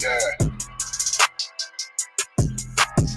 Yeah.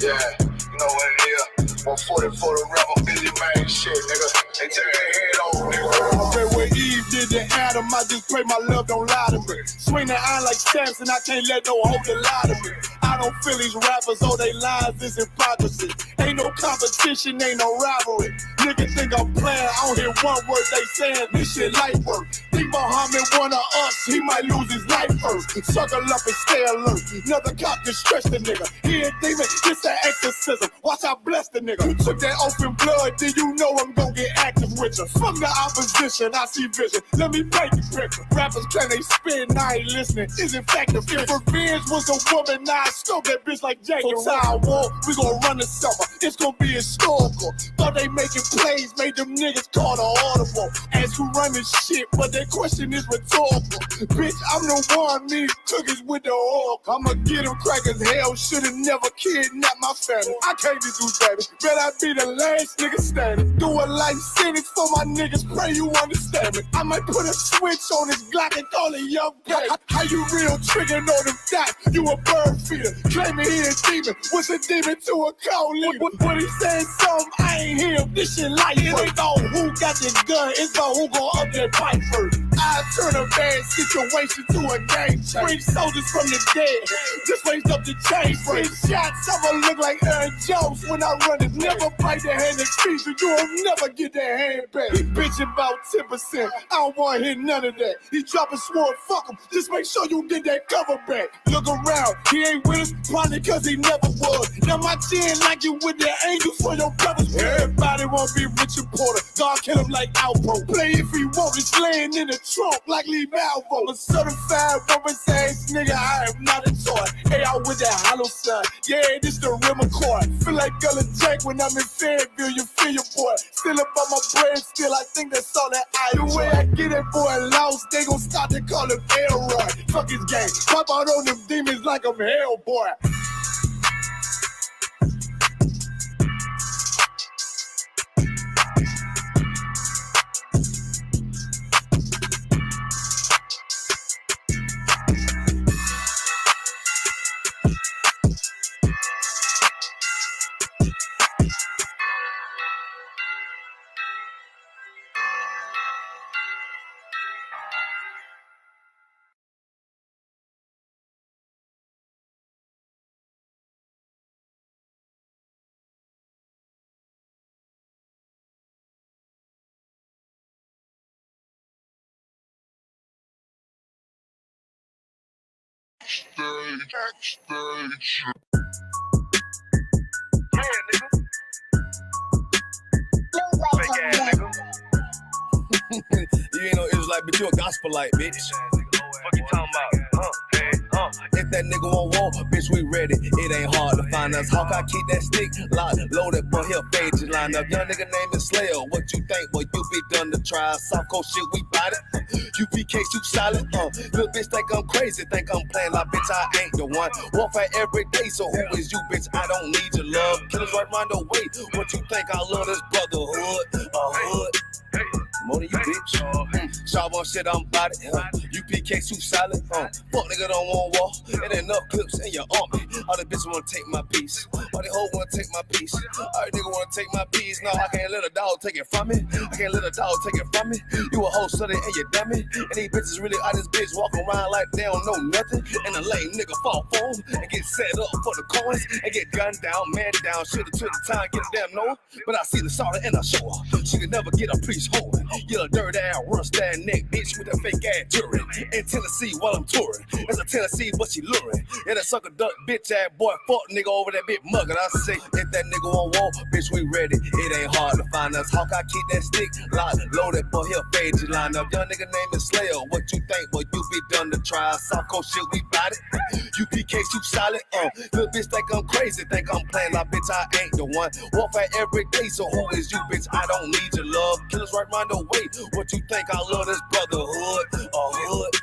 Yeah, you know what it is. 140 for the rebel, busy man shit, nigga. They turn their head over, nigga. Okay, when Eve did to Adam, I just pray my love don't lie to me. Swing the iron like Samson, I can't let no hoe lie to me. I don't feel these rappers, all they lies is hypocrisy. Ain't no competition, ain't no rivalry. Niggas think I'm playing, I don't hear one word they saying, this shit light work. Think Muhammad one of us, he might lose his life first. Circle up and stay alert. Another cop can stretch the nigga. He a demon, this an exorcism. Watch I bless the nigga. You took that open blood, then you know I'm gonna get active with you. From the opposition, I see vision. Let me paint the picture. Rappers claim they spin, I ain't listening. Is in fact the fear. If revenge was a woman, now I scope that bitch like Jackie. So I war, we gon' run the summer. It's gonna be historical. Thought they making plays, made them niggas call the audible. Ask who run this shit, but that question is rhetorical. Bitch, I'm the one, me cookies with the oil. I'ma get them crackers, hell, should've never kidnapped my family. I can't do baby, bet I be the last nigga standing. Do a life sentence for my niggas, pray you understand me. I might put a switch on this Glock and call it young baby. How you real triggering on them dots? You a bird feeder, claiming he a demon. What's a demon to a cold leader? What he saying something, I ain't hear him. This shit light. It ain't about who got the gun, it's about who gon' up that pipe first. I turn a bad situation to a game changer. Bring soldiers from the dead, just raised up the chain. Bring shots, I'ma look like Aaron Jones when I run it. Never bite the hand that feeds you, you'll never get that hand back. He bitching about 10%, I don't wanna hear none of that. He dropping sword, fuck him, just make sure you get that cover back. Look around, he ain't with us, probably cause he never was. Now my chin like you with the angels for your brothers. Everybody won't be Richard Porter, God kill him like Alpo. Play if he want, it's laying in the trunk like Lee Malvo. A certified rubber ass nigga, I am not a toy. Hey, out with that hollow side, yeah, this the real McCoy. Feel like Gullah Jack when I'm in Fayetteville, you feel your boy. Still up on my bread, still I think that's all that I do. The way I get it, boy, lost, they gon' start to call him Elroy. Fuck his game, pop out on them demons like I'm Hellboy. Stage. Yeah, nigga. Fake ass nigga. You ain't no Israelite, but you a gospelite, bitch. Fuck you talking about? If that nigga won't walk, bitch, we ready. It ain't hard to find us. Hawk, I keep that stick locked, loaded, but he'll fade you line up. Young nigga named is Slayer. What you think, boy? You be done to try. Soft coast shit, we bought it. UPK, you solid. Little bitch think I'm crazy, think I'm playing like bitch, I ain't the one. Warfare every day, so who is you, bitch? I don't need your love. Killers right round the way. What you think? I love this brotherhood. Hood. More than you, bitch. Sharp on shit, I'm about it. UPK, too solid. Fuck nigga don't want war. It ain't enough clips in your army. All the bitches wanna take my piece. All the hoes wanna take my piece. All the nigga wanna take my piece. No, I can't let a dog take it from me. I can't let a dog take it from me. You a hoe study and you dummy. And these bitches really out this bitch walking around like they don't know nothing. And the lame nigga fall for them and get set up for the coins and get gunned down, man down. Should've took the time, get a damn no. But I see the sorrow and I show her. She could never get a priest hold. You a dirt ass, rust ass neck bitch with that fake ass jewelry. In Tennessee while I'm touring. It's a Tennessee, but she luring. And that sucker duck bitch ass boy, fuck nigga over that bit mug. And I say, if that nigga won't walk, bitch, we ready. It ain't hard to find us. Hawk, I keep that stick locked, loaded, but he'll fade you line up. Young nigga name is Slayer. What you think, boy? You be done to try. Soft coast shit, we bout it. UPK, you solid. Little bitch think I'm crazy, think I'm playing like bitch, I ain't the one. Warfare every day, so who is you, bitch? I don't need your love. Killers right round the way. What you think? I love this brotherhood. Hood.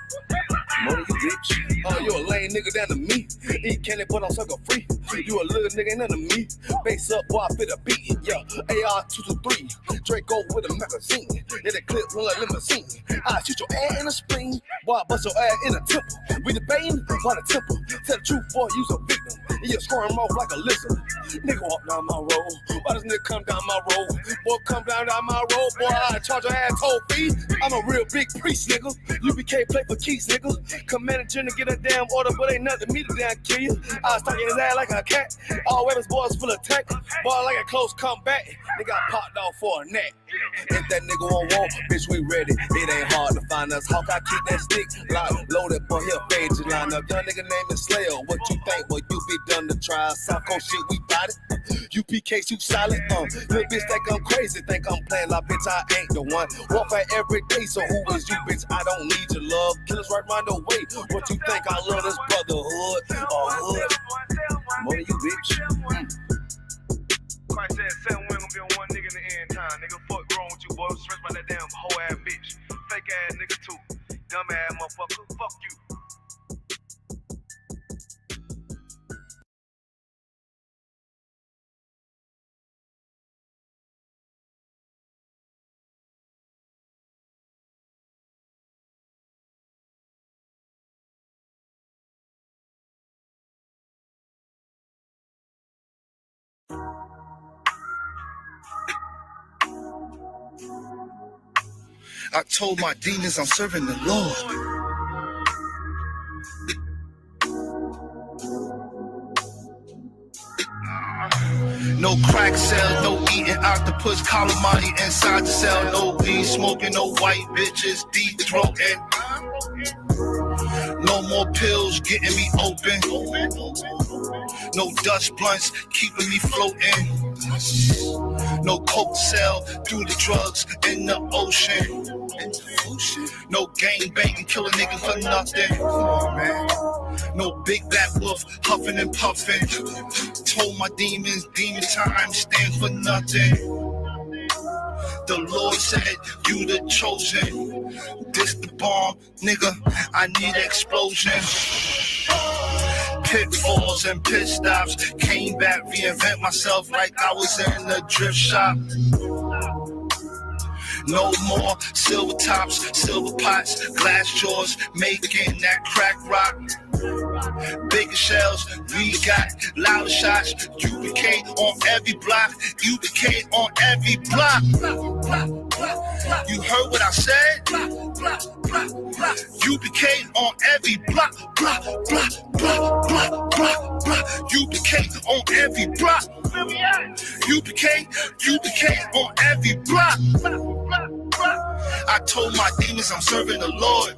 More than you, bitch. You a lame nigga down to me. me. Eat candy, but I'm sucker free. You a little nigga, ain't nothing to me. Base up, boy, I fit a beat. Yeah, AR-223. Draco with a magazine. Yeah, the clip run like limousine. I shoot your ass in the spleen. Boy, I bust your ass in the temple. We debating by the temple. Tell the truth, boy, you's a victim. And you're scoring off like a lizard. Nigga walk down my road. Why does nigga come down my road? Boy, come down my road. Boy, I charge your ass toll fee. I'm a real big priest, nigga. UBK play for keys, nigga. Commanding to get a damn order, but ain't nothing to me to damn kill you. I stuck in his ass like a cat. All weapons, boys full of tech. Boy, like a close comeback. Nigga got popped off for a neck. If that nigga won't walk, bitch, we ready. It ain't hard to find us. Hawkeye keep that stick locked, loaded, boy, he'll fade you line up. Young nigga named is Slayer. What you think, boy? You be done to try. South Coast shit, we got it. UPK, shoot solid. Little bitch think I'm crazy, think I'm playing like bitch, I ain't the one. Walk out every day, so who is you, bitch? I don't need your love. Killers right round the way. What you think? I love this brotherhood or hood? More than you, bitch. Christ said 7 women gonna be on one nigga in the end time. Nigga, fuck wrong with you, boy. Stressed by that damn hoe ass bitch. Fake ass nigga too. Dumb ass motherfucker. Fuck you. I told my demons I'm serving the Lord. No crack cell, no eating octopus, calamari inside the cell. No weed smoking, no white bitches, deep throating. No more pills getting me open. No Dutch blunts keeping me floating. No coke sell through the drugs in the ocean. No gang banging, kill a nigga for nothing. Come on, man. No big bad wolf huffing and puffing. Told my demons, demon time stand for nothing. The Lord said, you the chosen. This the bomb, nigga, I need explosion. Pitfalls and pit stops. Came back, reinvent myself like I was in the drift shop. No more silver tops, silver pots, glass jaws, making that crack rock. Bigger shells, we got louder shots. UBK on every block, UBK on every block. You heard what I said? UBK on every block, block, block, block, block, block, block. UBK on every block. UBK on every block. I told my demons I'm serving the Lord.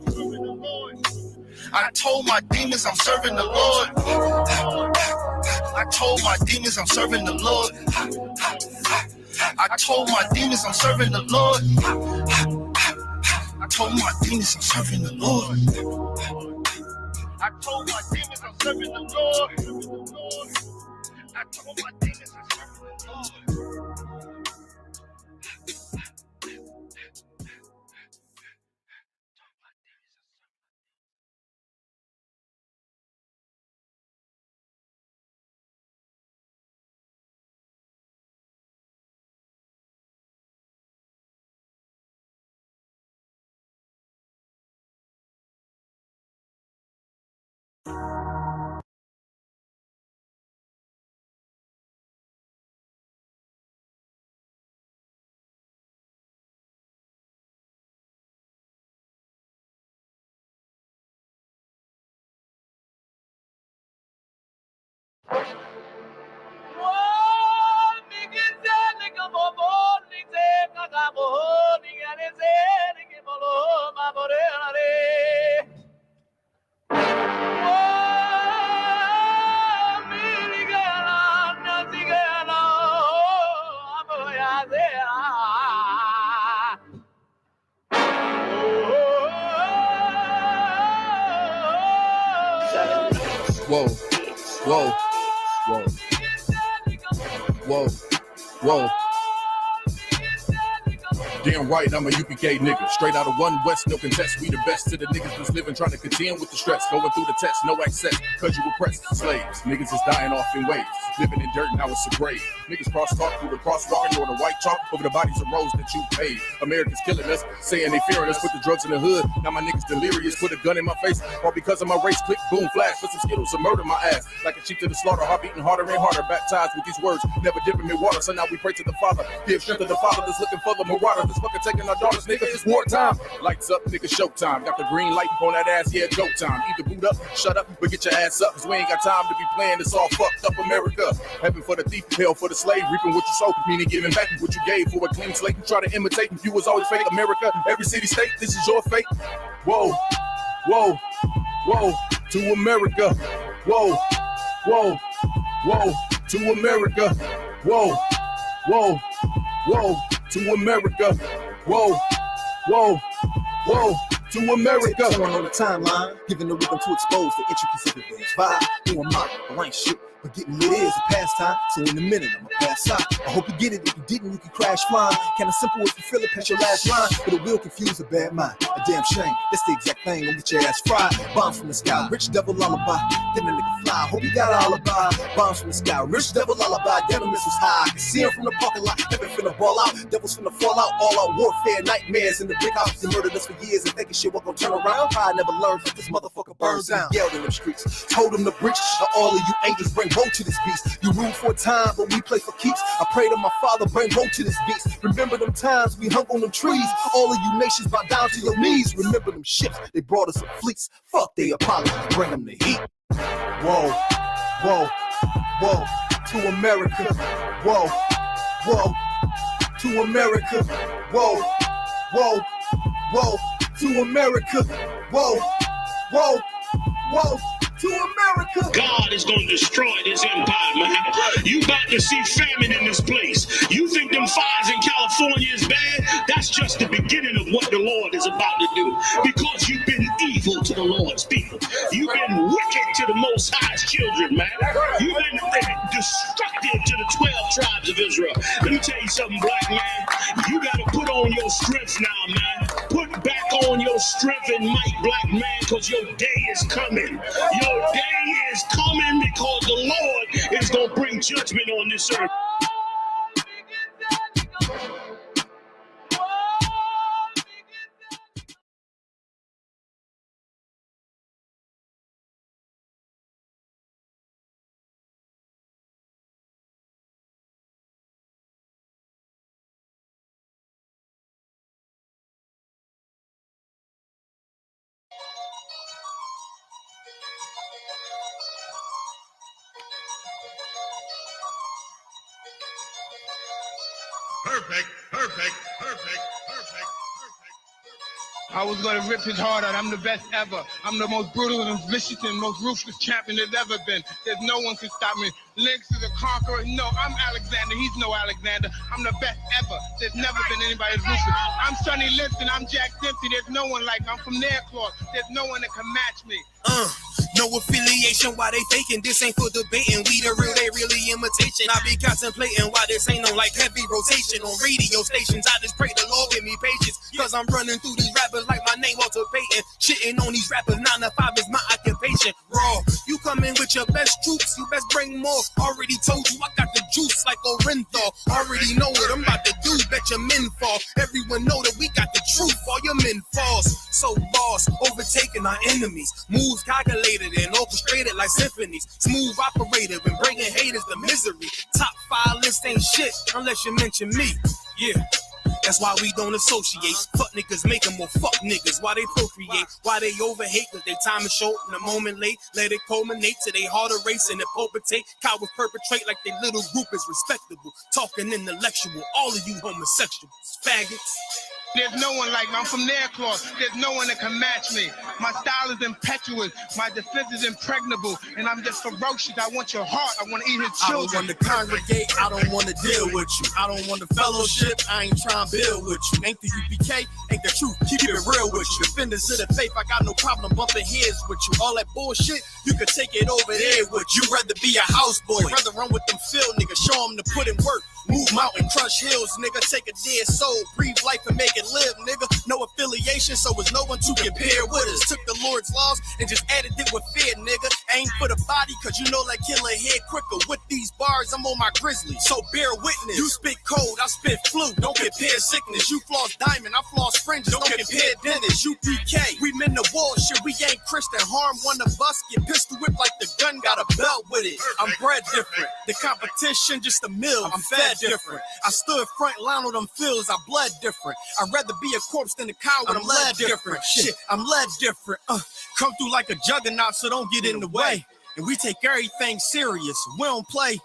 I told my demons I'm serving the Lord. I told my demons I'm serving the Lord. I told my demons I'm serving the Lord. I told my demons I'm serving the Lord. I told my demons I'm serving the Lord. I told my demons I'm serving the Lord. Whoa, whoa, whoa, whoa, whoa. Damn right, I'm a UPK nigga. Straight out of One West, no contest. We the best to the niggas that's living, trying to contend with the stress. Going through the test, no access, cause you repressed. Slaves, niggas is dying off in waves. Living in dirt, now it's a grave. Niggas cross-talk through the crosswalk or the white chalk over the bodies of roads that you paid. Americans killing us, saying they fearing us. Put the drugs in the hood, now my niggas delirious. Put a gun in my face, all because of my race. Click, boom, flash, put some Skittles to murder my ass. Like a sheep to the slaughter, heart beating harder and harder. Baptized with these words, never dipping in water. So now we pray to the Father, give strength to the Father that's looking for the marauder. That's fucking taking our daughters, nigga, it's wartime. Lights up, nigga, showtime. Got the green light on that ass, yeah, go time. Either boot up, shut up, but get your ass up, cause we ain't got time to be playing this all fucked up America. Heaven for the thief, hell for the slave, reaping what you sow, meaning giving back what you gave for a clean slate. You try to imitate, you was always fake. America, every city, state, this is your fate. Whoa, whoa, whoa, to America. Whoa, whoa, whoa, to America. Whoa, whoa, whoa, to America. Whoa, whoa, whoa, to America. On the timeline, giving the rhythm to expose the intricacies of the dance vibe. Doing I ain't shit, but getting lit is a pastime. So in a minute, I'ma pass out. I hope you get it. If you didn't, you can crash flying. Kinda simple if you feel it, past your last line. But it will confuse a bad mind. A damn shame. That's the exact thing. I'll get your ass fried. Bombs from the sky, rich devil lullaby. Then the nigga fly. Hope you got an alibi. Bombs from the sky, rich devil lullaby. Devil is high. I can see him from the parking lot. Heaven finna ball out. Devils finna fall out. All out warfare, nightmares in the big house. They murdered us for years and thinking shit was gonna turn around. I never learned that this motherfucker burns down. Yelled in them streets. Told them to breach. All of you angels bring woe to this beast. You rule for a time, but we play for keeps. I pray to my Father, bring woe to this beast. Remember them times we hung on them trees. All of you nations bow down to your knees. Remember them ships, they brought us some fleets. Fuck they Apollo, bring them the heat. Whoa, whoa, whoa, to America. Whoa, whoa, to America. Whoa, whoa, whoa, to America. Whoa, whoa, whoa, to America. God is going to destroy this empire, man. You about to see famine in this place. You think them fires in California is bad? That's just the beginning of what the Lord is about to do. Because you've been evil to the Lord's people. You've been wicked to the Most High's children, man. You've been destructive to the 12 tribes of Israel. Let me tell you something, black man. You got to put on your strength now, man. Put back on your strength and might, black man, because your day is coming. Your day is coming because the Lord is going to bring judgment on this earth. Perfect. I was gonna rip his heart out. I'm the best ever. I'm the most brutal and vicious and most ruthless champion there's ever been. There's no one can stop me. Lynx is a conqueror. No, I'm Alexander. He's no Alexander. I'm the best ever. There's never been anybody as ruthless. I'm Sonny Liston. I'm Jack Dempsey. There's no one like me. I'm from Nairclaw. There's no one that can match me. No affiliation, why they faking? This ain't for debating. We the real, they really imitation. I be contemplating why this ain't no like heavy rotation on radio stations. I just pray the Lord give me patience, cause I'm running through these rappers like my name Walter Payton. Shitting on these rappers, 9 to 5 is my occupation. Raw, you come in with your best troops, you best bring more. Already told you I got the juice like Orenthal. Already know what I'm about to do, bet your men fall. Everyone know that we got the truth, all your men falls. So boss, overtaking our enemies. Moves calculated and orchestrated like symphonies. Smooth operator when bringing haters to misery. Top 5 list ain't shit unless you mention me. Yeah, that's why we don't associate. Fuck niggas make them more fuck niggas. Why they procreate? Why they overhate? Cause they time is short and a moment late. Let it culminate to they harder race and it palpitate. Cowards perpetrate like they little group is respectable. Talking intellectual, all of you homosexuals, faggots. There's no one like me. I'm from Nairclaw. There's no one that can match me. My style is impetuous. My defense is impregnable. And I'm just ferocious. I want your heart. I want to eat his I children. don't want to congregate. I don't want to deal with you. I don't want to fellowship. I ain't trying to build with you. Ain't the UPK, ain't the truth. Keep it real with you. Defenders of the faith, I got no problem bumping heads with you. All that bullshit, you could take it over there with you. Rather be a houseboy, rather run with them field niggas. Show them to put in work. Move mountain, crush hills, nigga. Take a dead soul, breathe life and make it live, nigga. No affiliation, so there's no one to compare with us. Took the Lord's laws and just added it with fear, nigga. Aim for the body, cause you know that killer head quicker. With these bars, I'm on my grizzly, so bear witness. You spit cold, I spit flu. Don't compare sickness. You floss diamond, I floss fringes. Don't compare dentists. You PK, we men the wall shit. We ain't Christian. Harm one of us, get pistol whipped like the gun got a belt with it. I'm bred different. The competition just a mill. I'm fed different. I stood front line on them fields. I bled different. I'd rather be a corpse than a coward. I'm led different. Shit, I'm led different. Come through like a juggernaut, so don't get in the way. And we take everything serious. We don't play.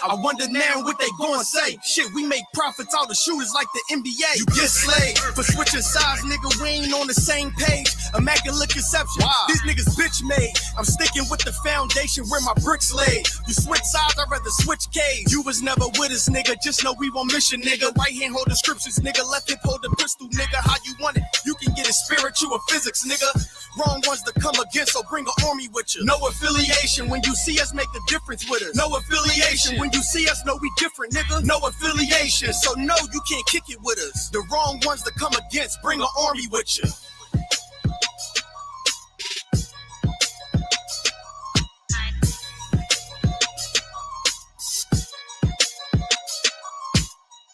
I wonder now what they gon' say. Shit, we make profits out of shooters like the NBA. You get slayed for switching sides, nigga. We ain't on the same page. Immaculate conception. Wow. These niggas bitch made. I'm sticking with the foundation where my bricks laid. You switch sides, I'd rather switch K's. You was never with us, nigga. Just know we on mission, nigga. Right hand hold the scriptures, nigga. Left hip hold the pistol, nigga. How you want it? You can get it spiritual or physics, nigga. Wrong ones to come against, so bring an army with you. No affiliation. When you see us, make the difference with us. No affiliation. When you see us, know we different, nigga. No affiliation. So no, you can't kick it with us. The wrong ones to come against, bring an army with you.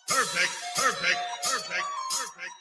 Perfect, perfect, perfect, perfect.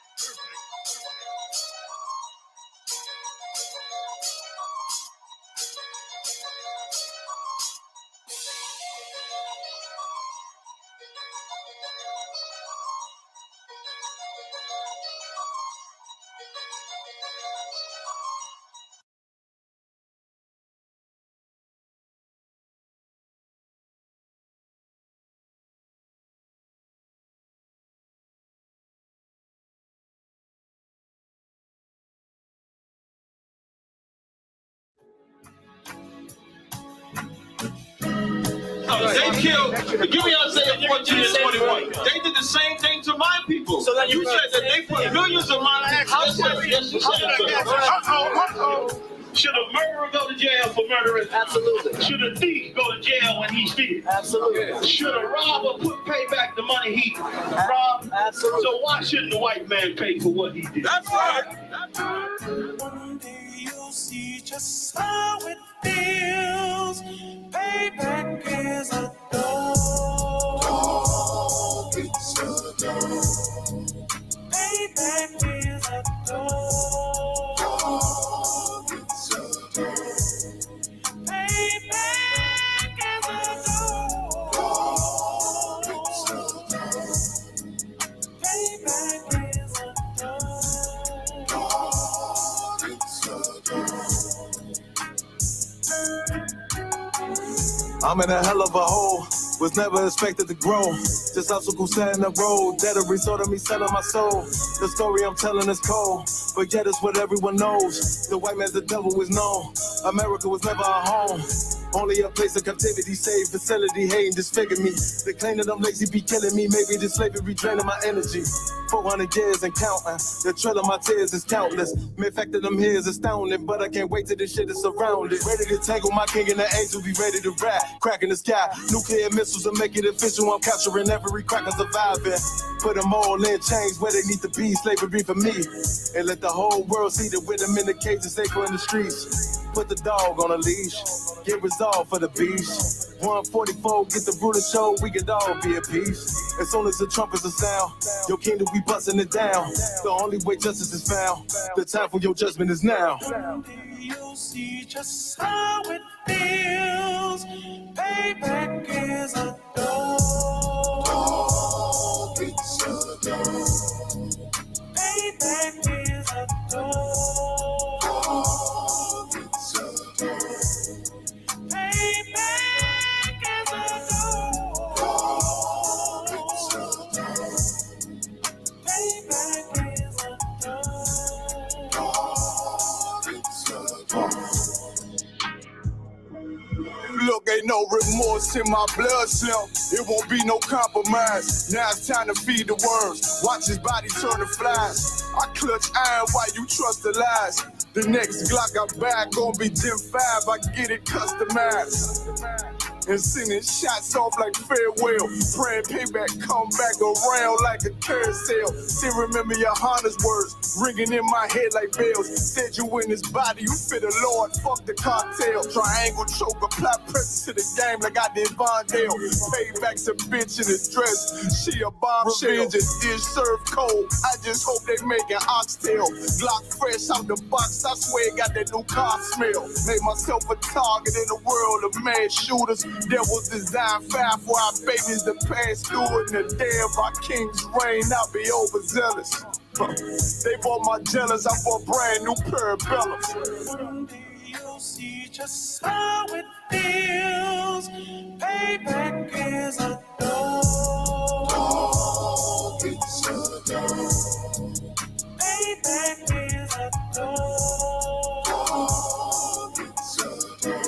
They killed, give me Isaiah 14 and 21. They did the same thing to my people. So then you said that they put millions of my lives. Yes, you said. Should a murderer go to jail for murdering? Absolutely. Should a thief go to jail when he steals? Absolutely. Should a robber pay back the money he robbed? Absolutely. So why shouldn't the white man pay for what he did? That's right. That's right. One day you'll see just how it feels. Payback is a dog. It's a dog. Payback is a dog. It's a dog. Payback is a dog. It's a dog. Payback is a dog. It's a dog. I'm in a hell of a hole, was never expected to grow. Just obstacles set in the road, that a result of me selling my soul. The story I'm telling is cold, but yet it's what everyone knows. The white man's the devil is known. America was never our home. Only a place of captivity, safe facility, hating, disfigure me. They claim that I'm lazy, be killing me. Maybe the slavery draining my energy. 400 years and counting. The trail of my tears is countless. Mere fact that I'm here is astounding, but I can't wait till this shit is surrounded. Ready to tangle my king and the angel, be ready to rap. Crack in the sky, nuclear missiles will make it official. I'm capturing every cracker surviving. Put them all in chains where they need to be. Slavery for me. And let the whole world see that with them in the cages, safer in the streets. Put the dog on a leash. Get resolved for the beast. 144, get the ruler show, we could all be at peace. As soon as the trumpets are sound, your kingdom, we busting it down. The only way justice is found, the time for your judgment is now. You'll see just how it feels. Payback is a dog. It's a dog. Payback is a dog. It's a dog. Payback is a dog. It's a dog. Payback is a dog. remorse in my blood slim. It won't be no compromise. Now it's time to feed the worms. Watch his body turn to flies. I clutch iron while you trust the lies. The next Glock I buy gon' be Gen 5. I get it customized. And sending shots off like farewell. Praying payback come back around like a carousel. Still remember your Honda's words ringing in my head like bells. Said you in this body, you fit the Lord, fuck the cocktail. Triangle choke, apply pressure to the game like I did Vondale. Payback's a bitch in his dress. She a bombshell. Revenge is served cold. I just hope they make an oxtail. Glock fresh out the box, I swear it got that new car smell. Made myself a target in the world of mad shooters. There was design 5 for our babies to pass through. In the day of our king's reign, I'll be overzealous. They bought my jealous, I bought brand new parabellums. One day you'll see just how it feels. Payback is a dog. It's a dog. Payback is a dog. It's a dog.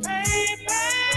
Payback.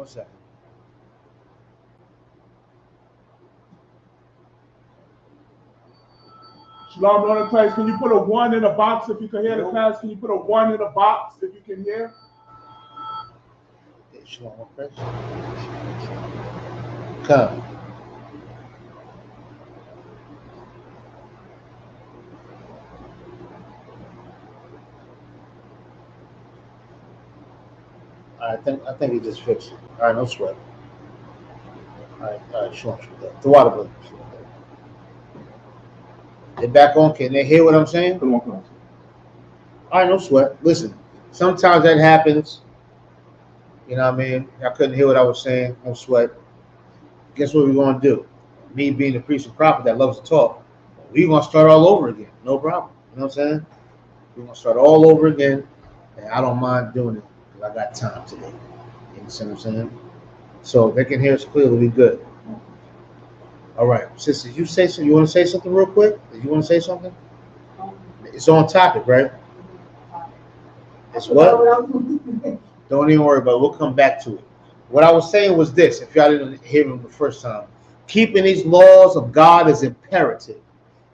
1 second. Shalom, Lord Christ. Can you put a 1 in a box if you can hear the class? Can you put a 1 in a box if you can hear? Shalom, Christ. Come. I think he just fixed it. All right, no sweat. All right, shalom. The water brother. They're back on. Can they hear what I'm saying? Come on. All right, no sweat. Listen, sometimes that happens. You know what I mean? I couldn't hear what I was saying. No sweat. Guess what we're going to do? Me being the priest and prophet that loves to talk, we're going to start all over again. No problem. You know what I'm saying? We're going to start all over again. And I don't mind doing it because I got time today. You understand what I'm saying? So if they can hear us clearly, we good. All right. Sister, you say something? You want to say something real quick? You want to say something? It's on topic, right? It's what? Don't even worry about it. We'll come back to it. What I was saying was this, if y'all didn't hear him the first time. Keeping these laws of God is imperative,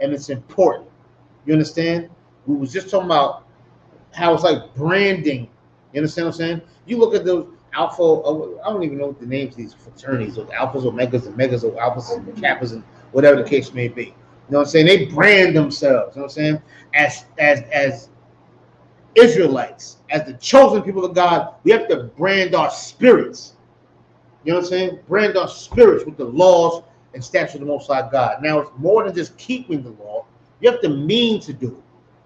and it's important. You understand? We was just talking about how it's like branding. You understand what I'm saying? You look at those alpha, I don't even know what the names of these fraternities, those alphas, omegas, and megas, or alphas, and kappas, and whatever the case may be. You know what I'm saying? They brand themselves, you know what I'm saying? As Israelites, as the chosen people of God, we have to brand our spirits. You know what I'm saying? Brand our spirits with the laws and statutes of the Most High God. Now, it's more than just keeping the law. You have to mean to do it.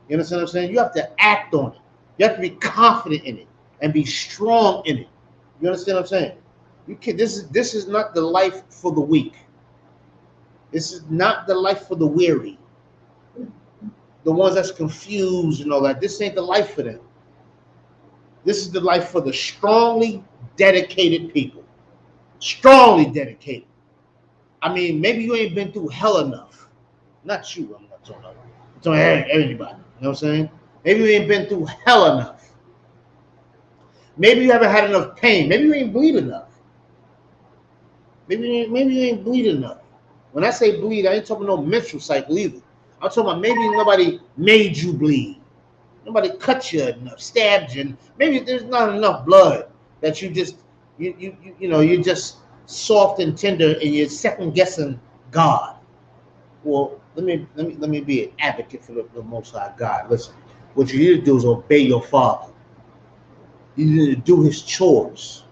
You understand what I'm saying? You have to act on it. You have to be confident in it and be strong in it. You understand what I'm saying? You can. This is not the life for the weak. This is not the life for the weary. The ones that's confused and all that. This ain't the life for them. This is the life for the strongly dedicated people. Strongly dedicated. I mean, maybe you ain't been through hell enough. Not you, I'm not talking about. I'm talking about everybody. You know what I'm saying? Maybe you ain't been through hell enough. Maybe you haven't had enough pain. Maybe you ain't bleed enough. Maybe you ain't bleed enough. When I say bleed, I ain't talking no menstrual cycle either. I'm talking about maybe nobody made you bleed. Nobody cut you enough, stabbed you. Maybe there's not enough blood that you just you're just soft and tender and you're second guessing God. Well, let me be an advocate for the Most High God. Listen, what you need to do is obey your father. You need to do his chores.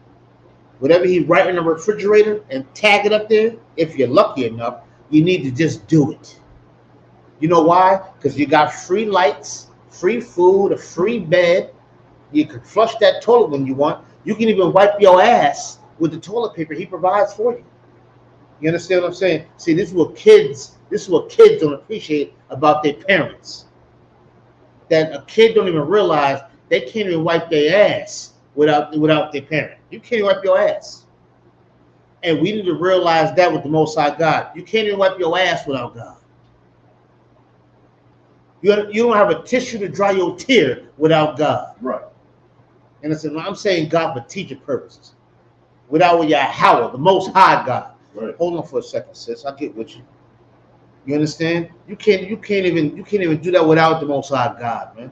Whatever he write in the refrigerator and tag it up there, if you're lucky enough, you need to just do it. You know why? Because you got free lights, free food, a free bed. You can flush that toilet when you want. You can even wipe your ass with the toilet paper he provides for you. You understand what I'm saying? See, this is what kids don't appreciate about their parents. That a kid don't even realize they can't even wipe their ass without their parent. You can't even wipe your ass. And we need to realize that with the Most High God. You can't even wipe your ass without God. You don't have a tissue to dry your tear without God. Right. And I'm saying God for teaching purposes. Without Yahweh, the Most High God. Right. Hold on for a second, sis. I'll get with you. You understand? You can't even do that without the Most High God, man.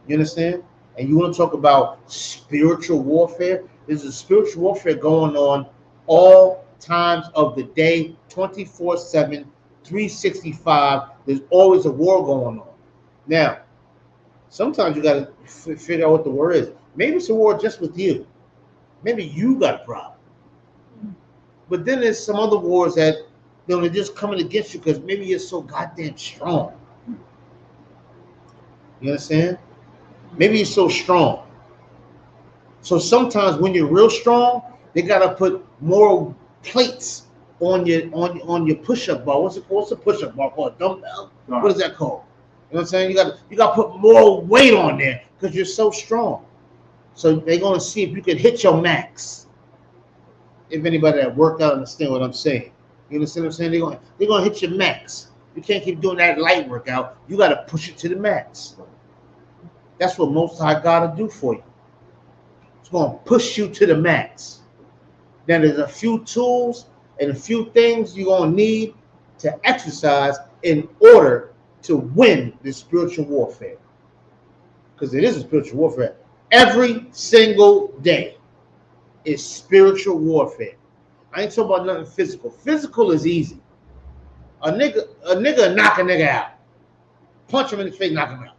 You understand? And you want to talk about spiritual warfare? There's a spiritual warfare going on all times of the day, 24/7, 365. There's always a war going on. Now, sometimes you got to figure out what the war is. Maybe it's a war just with you. Maybe you got a problem. But then there's some other wars that they're just coming against you because maybe you're so goddamn strong. You understand? Maybe you're so strong. So sometimes when you're real strong, they gotta put more plates on your push-up bar. What's a push-up bar called? Dumbbell? What is that called? You know what I'm saying? You got to put more weight on there because you're so strong. So they're gonna see if you can hit your max. If anybody that worked out understand what I'm saying. You understand what I'm saying? They're gonna hit your max. You can't keep doing that light workout. You got to push it to the max. That's what Most High God will do for you. It's going to push you to the max. Now there's a few tools and a few things you're gonna need to exercise in order to win this spiritual warfare. Because it is a spiritual warfare. Every single day is spiritual warfare. I ain't talking about nothing physical. Physical is easy. A nigga knock a nigga out. Punch him in the face, knock him out.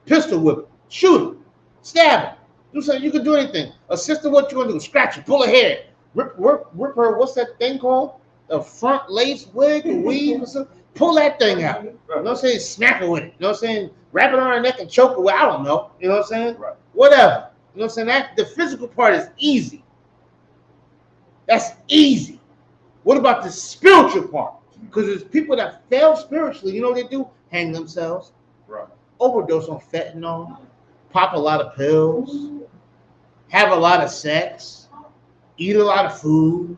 Pistol whip him. Shoot him. Stab him. Do something. You can do anything. A sister, what you gonna do? Scratch her, pull her hair, rip her. What's that thing called? A front lace wig or weave or something. Pull that thing out. You know what I'm saying? Smack her with it. You know what I'm saying? Wrap it on her neck and choke her with. I don't know. You know what I'm saying? Right. Whatever. You know what I'm saying? That the physical part is easy. That's easy. What about the spiritual part? Because there's people that fail spiritually. You know what they do? Hang themselves. Right. Overdose on fentanyl. Pop a lot of pills. Have a lot of sex. Eat a lot of food.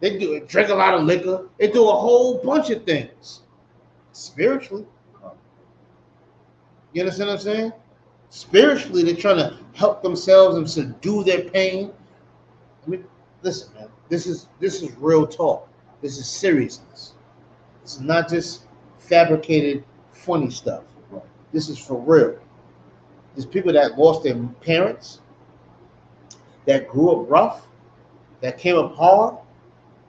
They do drink a lot of liquor. They do a whole bunch of things. Spiritually. You understand what I'm saying? Spiritually, they're trying to help themselves and subdue their pain. I mean, listen, man. This is real talk. This is seriousness. It's not just fabricated, funny stuff. This is for real. There's people that lost their parents, that grew up rough, that came up hard,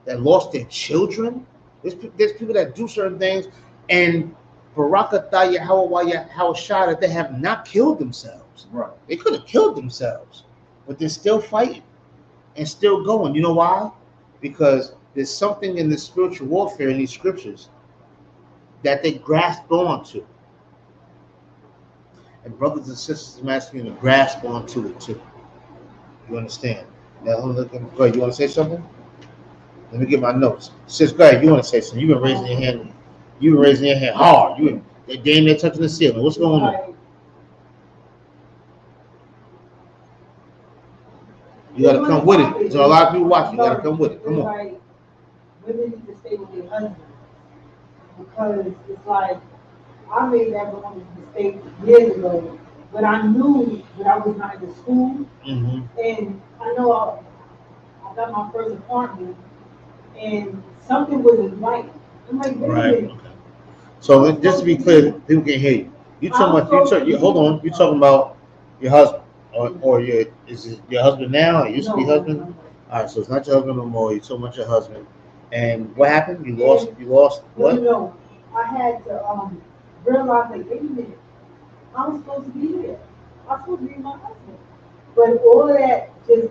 that lost their children. There's people that do certain things, and Barakatah Yahweh Hawashah, that they have not killed themselves. Right. They could have killed themselves, but they're still fighting and still going. You know why? Because there's something in the spiritual warfare in these scriptures that they grasp onto. And brothers and sisters, I'm asking you to grasp onto it too. You understand? Now, go ahead. You want to say something? Let me get my notes. Sis, go ahead. You want to say something? You've been raising your hand. You've been raising your hand hard. They damn near touching the ceiling. What's going on? You got to come with it. There's a lot of people watching. You got to come with it. Come on. Like, women need to stay with their husbands. Because it's like, I made that one mistake years ago, but I knew that I was not in the school. Mm-hmm. And I know I got my first apartment, and something wasn't right. I'm like, wait a minute. Okay. So just to be clear, people can hear you. You talking about hold on. You talking about your husband or is it your husband now? Or used to be husband? All right. So it's not your husband no more. You're talking about your husband. And what happened? You lost what? No, I had to realize, like, wait a minute, I was supposed to be there. I was supposed to be my husband. But all of that just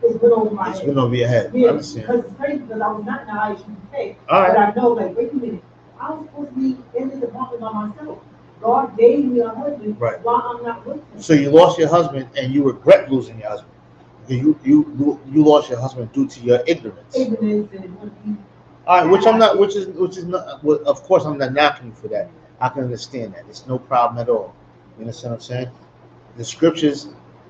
is went over my head. It's went over your head. Yeah, I understand. because it's crazy because I was not in the house you pay. All right. But I know, like, wait a minute, I was supposed to be in this apartment by myself. God gave me a husband while I'm not with him. So you lost your husband and you regret losing your husband. You lost your husband due to your ignorance. Ignorance and all right, which is not. Well, of course, I'm not knocking you for that. I can understand that. It's no problem at all. You understand what I'm saying? The scriptures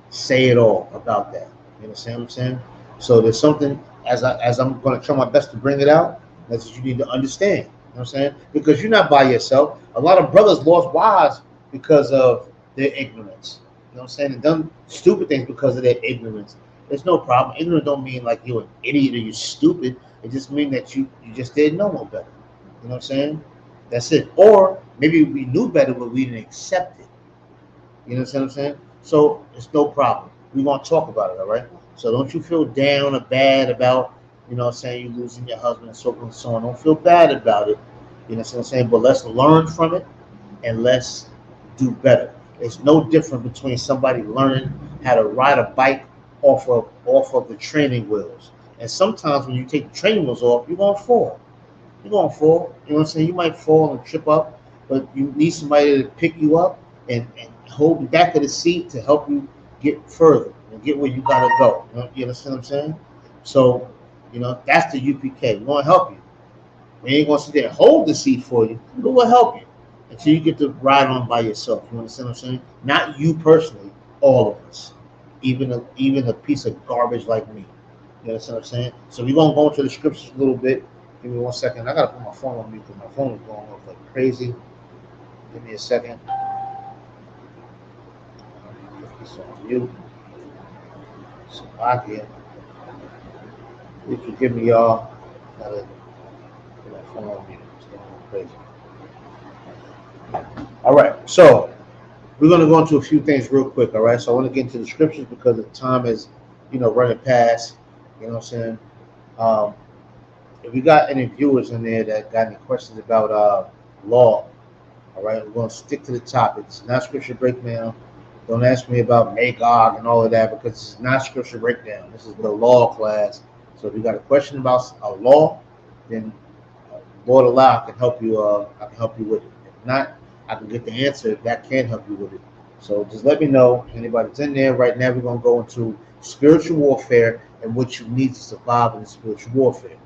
say it all about that. You understand what I'm saying? So there's something as I'm going to try my best to bring it out. That's what you need to understand. You know what I'm saying? Because you're not by yourself. A lot of brothers lost wives because of their ignorance. You know what I'm saying? And done stupid things because of their ignorance. There's no problem. Ignorant don't mean like you're an idiot or you're stupid. It just means that you just didn't know no better. You know what I'm saying? That's it. Or maybe we knew better, but we didn't accept it. You know what I'm saying? So it's no problem. We want to talk about it, all right? So don't you feel down or bad about, you know what I'm saying, you losing your husband and so forth and so on. Don't feel bad about it. You know what I'm saying? But let's learn from it and let's do better. It's no different between somebody learning how to ride a bike off of the training wheels. And sometimes when you take the training wheels off, you're gonna fall. You're gonna fall. You know what I'm saying? You might fall and trip up, but you need somebody to pick you up and hold the back of the seat to help you get further and get where you gotta go. You understand what I'm saying? So, you know, that's the UPK. We want to help you. We ain't gonna sit there and hold the seat for you, but we'll help you until you get to ride on by yourself. You understand what I'm saying? Not you personally, all of us. Even a piece of garbage like me. You understand what I'm saying? So we're gonna go into the scriptures a little bit. Give me 1 second. I gotta put my phone on mute because my phone is going off like crazy. Give me a second. Put this on mute. So I can. Please forgive me, y'all. Gotta put my phone on me. It's going crazy. All right, so we're going to go into a few things real quick. All right, so I want to get into the scriptures because the time is, running past. You know what I'm saying? If we got any viewers in there that got any questions about law, all right, we're going to stick to the topic. It's not scripture breakdown. Don't ask me about Magog and all of that because it's not scripture breakdown. This is the law class. So if you got a question about a law, then Lord allow, I can help you. I can help you with it. If not, I can get the answer that can help you with it. So just let me know. Anybody that's in there right now, we're gonna go into spiritual warfare and what you need to survive in spiritual warfare.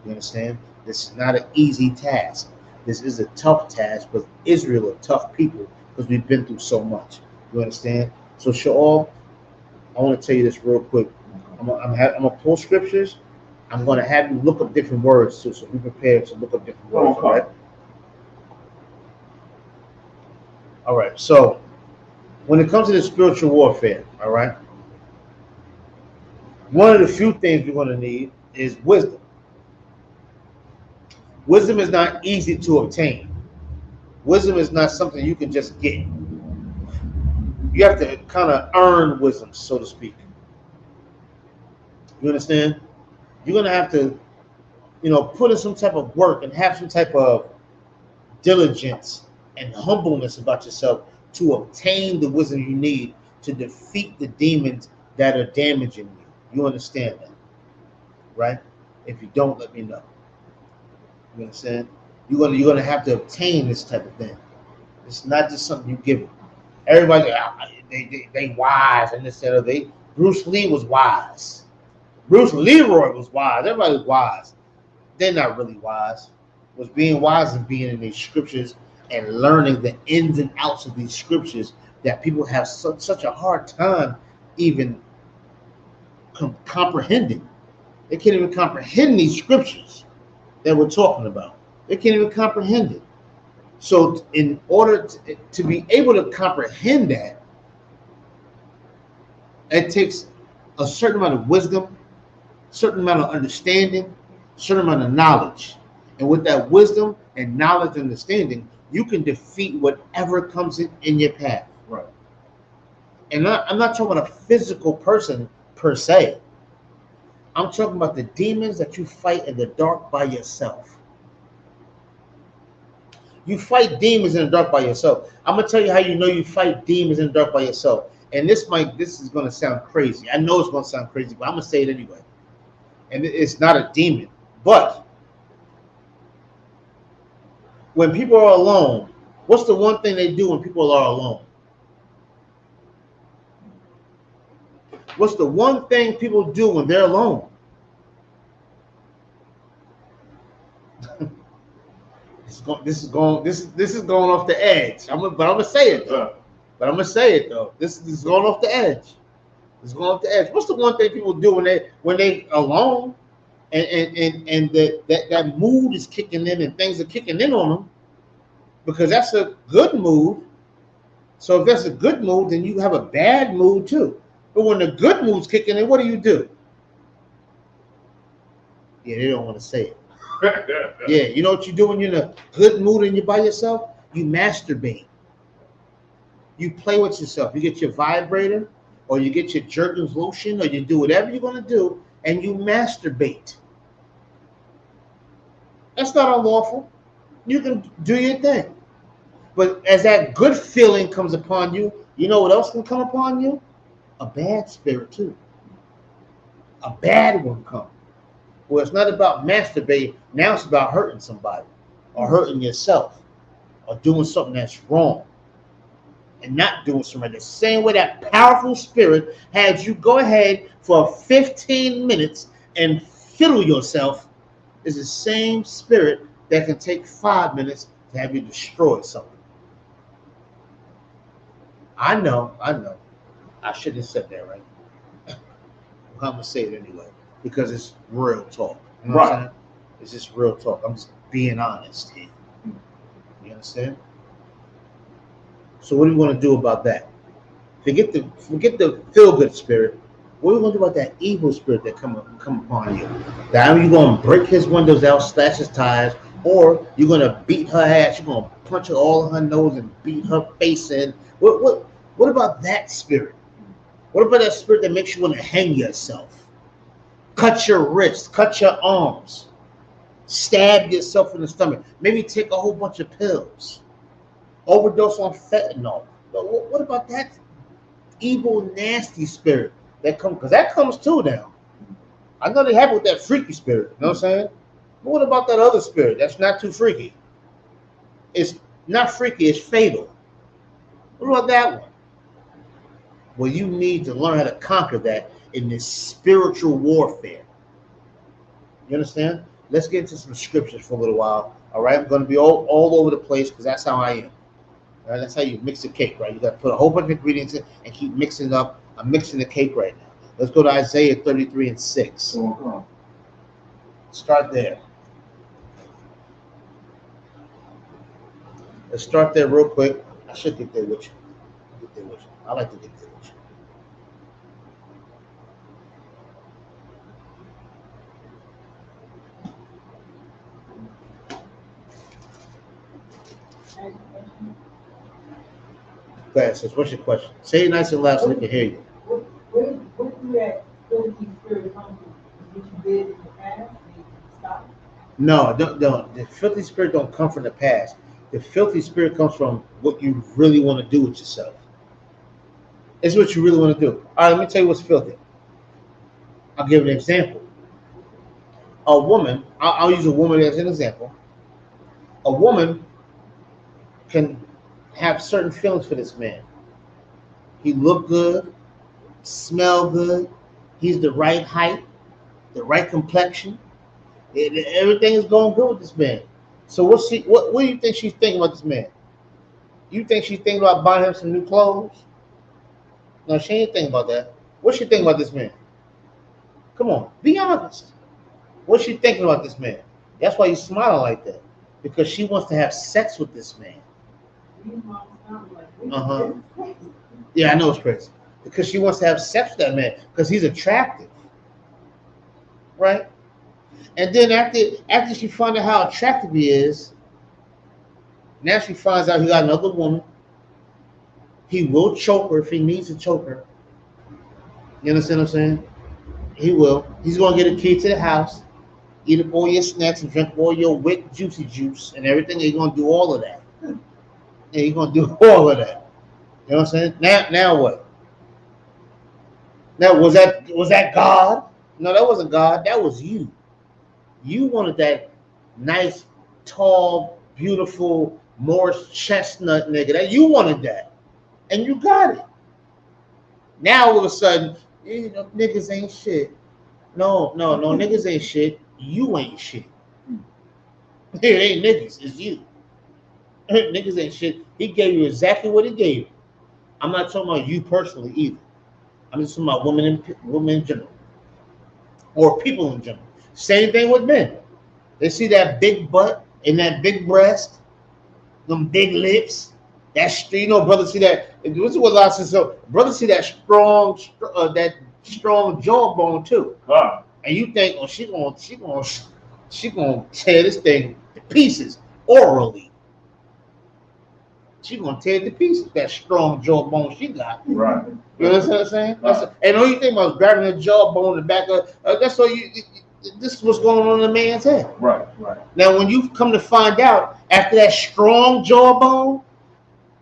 You understand? This is not an easy task. This is a tough task, but Israel are tough people because we've been through so much. You understand? So Shaul, I want to tell you this real quick. I'm gonna pull scriptures. I'm gonna have you look up different words too, so be prepared to look up different words. All right. All right. So when it comes to the spiritual warfare, all right, one of the few things you're gonna need is wisdom. Wisdom is not easy to obtain. Wisdom is not something you can just get. You have to kind of earn wisdom, so to speak. You understand? You're going to have to, put in some type of work and have some type of diligence and humbleness about yourself to obtain the wisdom you need to defeat the demons that are damaging you. You understand that, right? If you don't, let me know. You understand? You're gonna have to obtain this type of thing. It's not just something you give. Everybody, they wise and this and that. They Bruce Lee was wise. Bruce Leroy was wise. Everybody was wise. They're not really wise. What's being wise is being in these scriptures and learning the ins and outs of these scriptures that people have such a hard time even comprehending. They can't even comprehend these scriptures that we're talking about. They can't even comprehend it. So in order to be able to comprehend that, it takes a certain amount of wisdom, certain amount of understanding, certain amount of knowledge. And with that wisdom and knowledge and understanding, you can defeat whatever comes in your path. Right. And I'm not talking about a physical person per se. I'm talking about the demons that you fight in the dark by yourself. You fight demons in the dark by yourself. I'm gonna tell you how you know you fight demons in the dark by yourself. And this is gonna sound crazy. I know it's gonna sound crazy, but I'm gonna say it anyway. And it's not a demon, but when people are alone, what's the one thing they do when people are alone? What's the one thing people do when they're alone? This is going off the edge. But I'm gonna say it though. This is going off the edge. It's going off the edge. What's the one thing people do when they alone, and that mood is kicking in and things are kicking in on them, because that's a good mood. So if that's a good mood, then you have a bad mood too. But when the good mood's kicking in, what do? Yeah, they don't want to say it. Yeah, you know what you do when you're in a good mood and you're by yourself? You masturbate. You play with yourself. You get your vibrator, or you get your Jergens lotion, or you do whatever you're going to do, and you masturbate. That's not unlawful. You can do your thing. But as that good feeling comes upon you, you know what else can come upon you? A bad spirit too. A bad one comes. Well, it's not about masturbating. Now it's about hurting somebody, or hurting yourself, or doing something that's wrong, and not doing something. The same way that powerful spirit had you go ahead for 15 minutes and fiddle yourself is the same spirit that can take 5 minutes to have you destroy something. I know. I shouldn't have said that, right? I'm going to say it anyway, because it's real talk. You know what I'm saying? It's just real talk. I'm just being honest here. You understand? So what do you want to do about that? Forget the feel-good spirit. What are you gonna do about that evil spirit that come upon you? That you're gonna break his windows out, slash his tires, or you're gonna beat her ass. You're gonna punch her all in her nose and beat her face in. What about that spirit? What about that spirit that makes you want to hang yourself? Cut your wrists, cut your arms, stab yourself in the stomach. Maybe take a whole bunch of pills. Overdose on fentanyl. But what about that evil, nasty spirit that comes? Because that comes too now. I know they have with that freaky spirit. You know what I'm saying? But what about that other spirit that's not too freaky? It's not freaky, it's fatal. What about that one? Well, you need to learn how to conquer that in this spiritual warfare. You understand? Let's get into some scriptures for a little while. All right, I'm going to be all over the place because that's how I am. All right, that's how you mix a cake, right? You got to put a whole bunch of ingredients in and keep mixing up. I'm mixing the cake right now. Let's go to Isaiah 33:6. Start there. Let's start there real quick. I should get there with you. I like to get there with you. Go ahead, sis. What's your question? Say it nice and loud so we can hear you. What do that filthy spirit come from? What you did in the past and you stop? No, don't. The filthy spirit don't come from the past. The filthy spirit comes from what you really want to do with yourself. It's what you really want to do. All right, let me tell you what's filthy. I'll give an example. A woman, I'll use a woman as an example. A woman can have certain feelings for this man. He look good, smell good, he's the right height, the right complexion. Everything is going good with this man. So what do you think she's thinking about this man? You think she's thinking about buying him some new clothes? No, she ain't thinking about that. What's she thinking about this man? Come on, be honest. What's she thinking about this man? That's why you smiling like that. Because she wants to have sex with this man. Yeah, I know it's crazy. Because she wants to have sex with that man. Because he's attractive. Right? And then after she finds out how attractive he is, now she finds out he got another woman. He will choke her if he needs to choke her. You understand what I'm saying? He will. He's going to get a key to the house, eat up all your snacks and drink all your wet juicy juice and everything. He's going to do all of that. Yeah, he's going to do all of that. You know what I'm saying? Now what? Now, was that God? No, that wasn't God. That was you. You wanted that nice, tall, beautiful Morris chestnut nigga. That you wanted that. And you got it. Now all of a sudden, you know, niggas ain't shit. No, niggas ain't shit. You ain't shit. It ain't niggas, it's you. Niggas ain't shit. He gave you exactly what he gave you. I'm not talking about you personally either. I'm just talking about women in general. Or people in general. Same thing with men. They see that big butt and that big breast, them big lips. That's, you know, brothers see that. This is what I said. So brothers see that strong jawbone too. Wow. And you think, oh, she gonna tear this thing to pieces orally. She gonna tear it to pieces. That strong jawbone she got. Right. You know what I'm saying? Right. And all you think about is grabbing the jawbone in the back of. That's all you. This is what's going on in a man's head. Right. Now, when you come to find out after that strong jawbone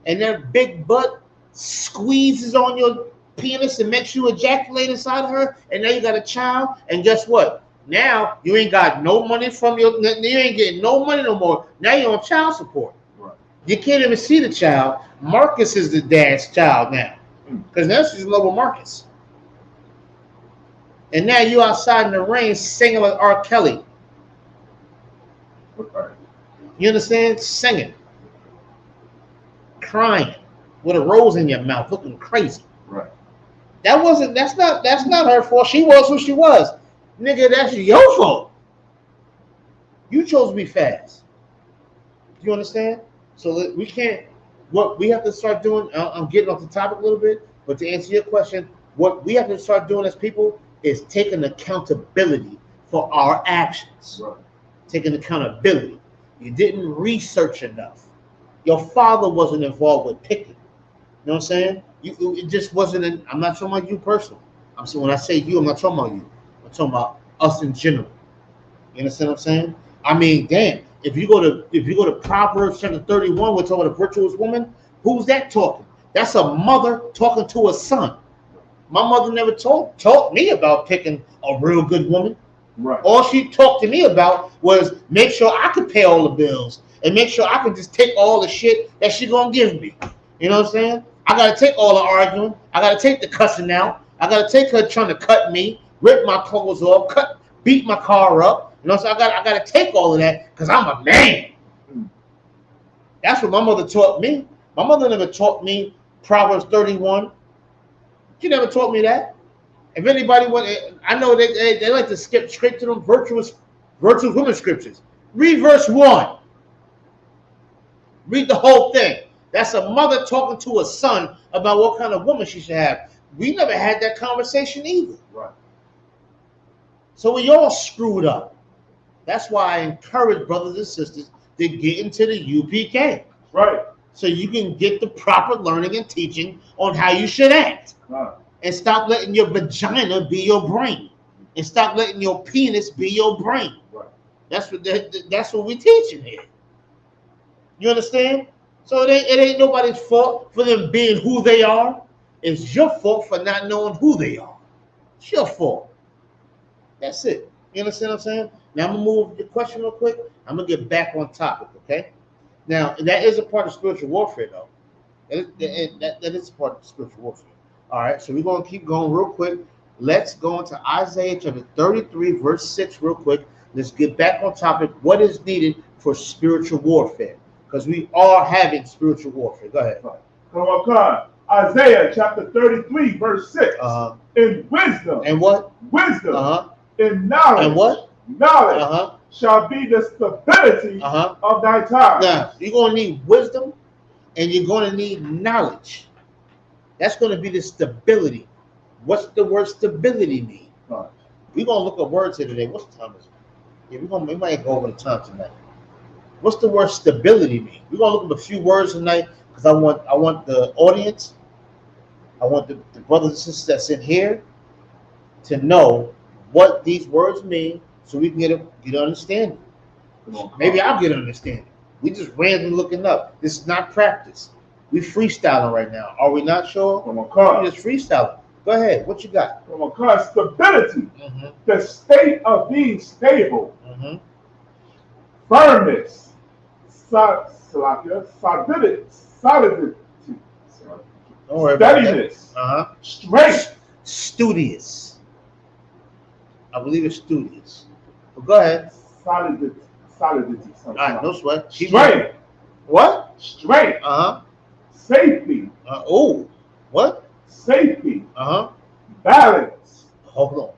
and that big butt squeezes on your penis and makes you ejaculate inside of her, and now you got a child, and guess what? Now you ain't got no money from you ain't getting no money no more. Now you're on child support. Right. You can't even see the child. Marcus is the dad's child now. Because now she's in love with Marcus. And now you outside in the rain singing like R. Kelly. You understand? Singing. Crying. With a rose in your mouth, looking crazy. Right. That's not her fault. She was who she was. Nigga, that's your fault. You chose to be fast. You understand? So we can't, what we have to start doing, I'm getting off the topic a little bit, but to answer your question, What we have to start doing as people is taking accountability for our actions. Right. Taking accountability. You didn't research enough. Your father wasn't involved with picking. You know what I'm saying? It just wasn't. I'm not talking about you personally. I'm saying when I say you, I'm not talking about you. I'm talking about us in general. You understand what I'm saying? I mean, damn. If you go to Proverbs chapter 31, we're talking about a virtuous woman. Who's that talking? That's a mother talking to a son. My mother never taught me about picking a real good woman. Right. All she talked to me about was make sure I could pay all the bills and make sure I could just take all the shit that she gonna give me. You know what I'm saying? I gotta take all the arguing. I gotta take the cussing out. I gotta take her trying to cut me, rip my clothes off, beat my car up. You know what I'm saying? I gotta take all of that because I'm a man. That's what my mother taught me. My mother never taught me Proverbs 31. She never taught me that. If anybody I know they like to skip straight to them virtuous women scriptures. Read verse 1. Read the whole thing. That's a mother talking to a son about what kind of woman she should have. We never had that conversation either. Right. So we all screwed up. That's why I encourage brothers and sisters to get into the UPK. Right. So you can get the proper learning and teaching on how you should act. Right. And stop letting your vagina be your brain. And stop letting your penis be your brain. Right. That's what we're teaching here. You understand? So it ain't nobody's fault for them being who they are. It's your fault for not knowing who they are. It's your fault. That's it. You understand what I'm saying? Now I'm gonna move the question real quick. I'm gonna get back on topic, okay? Now that is a part of spiritual warfare, though. That is a part of spiritual warfare. All right, so we're gonna keep going real quick. Let's go into Isaiah chapter 33, verse 6, real quick. Let's get back on topic. What is needed for spiritual warfare? Because we are having spiritual warfare. Go ahead. Come on. Isaiah chapter 33, verse 6. In wisdom. And what? Wisdom. In knowledge. And what? Knowledge shall be the stability of thy time. Now, you're going to need wisdom and you're going to need knowledge. That's going to be the stability. What's the word stability mean? Right. We're going to look at words here today. What's the time is it? Yeah, we might go over the time tonight. What's the word stability mean? We're going to look at a few words tonight because I want the audience, I want the brothers and sisters that's in here to know what these words mean so we can get an understanding. Maybe I'll get an understanding. We just randomly looking up. This is not practice. We freestyling right now. Are we not sure? We just freestyling. Go ahead. What you got? Stability. The state of being stable. Firmness. Solidity. Don't worry about Steadiness. that. Strength. Studious. I believe it's studious. But go ahead. Solidity. All right, no sweat. Strength. What? Strength. Safety. What? Safety. Balance. Hold on.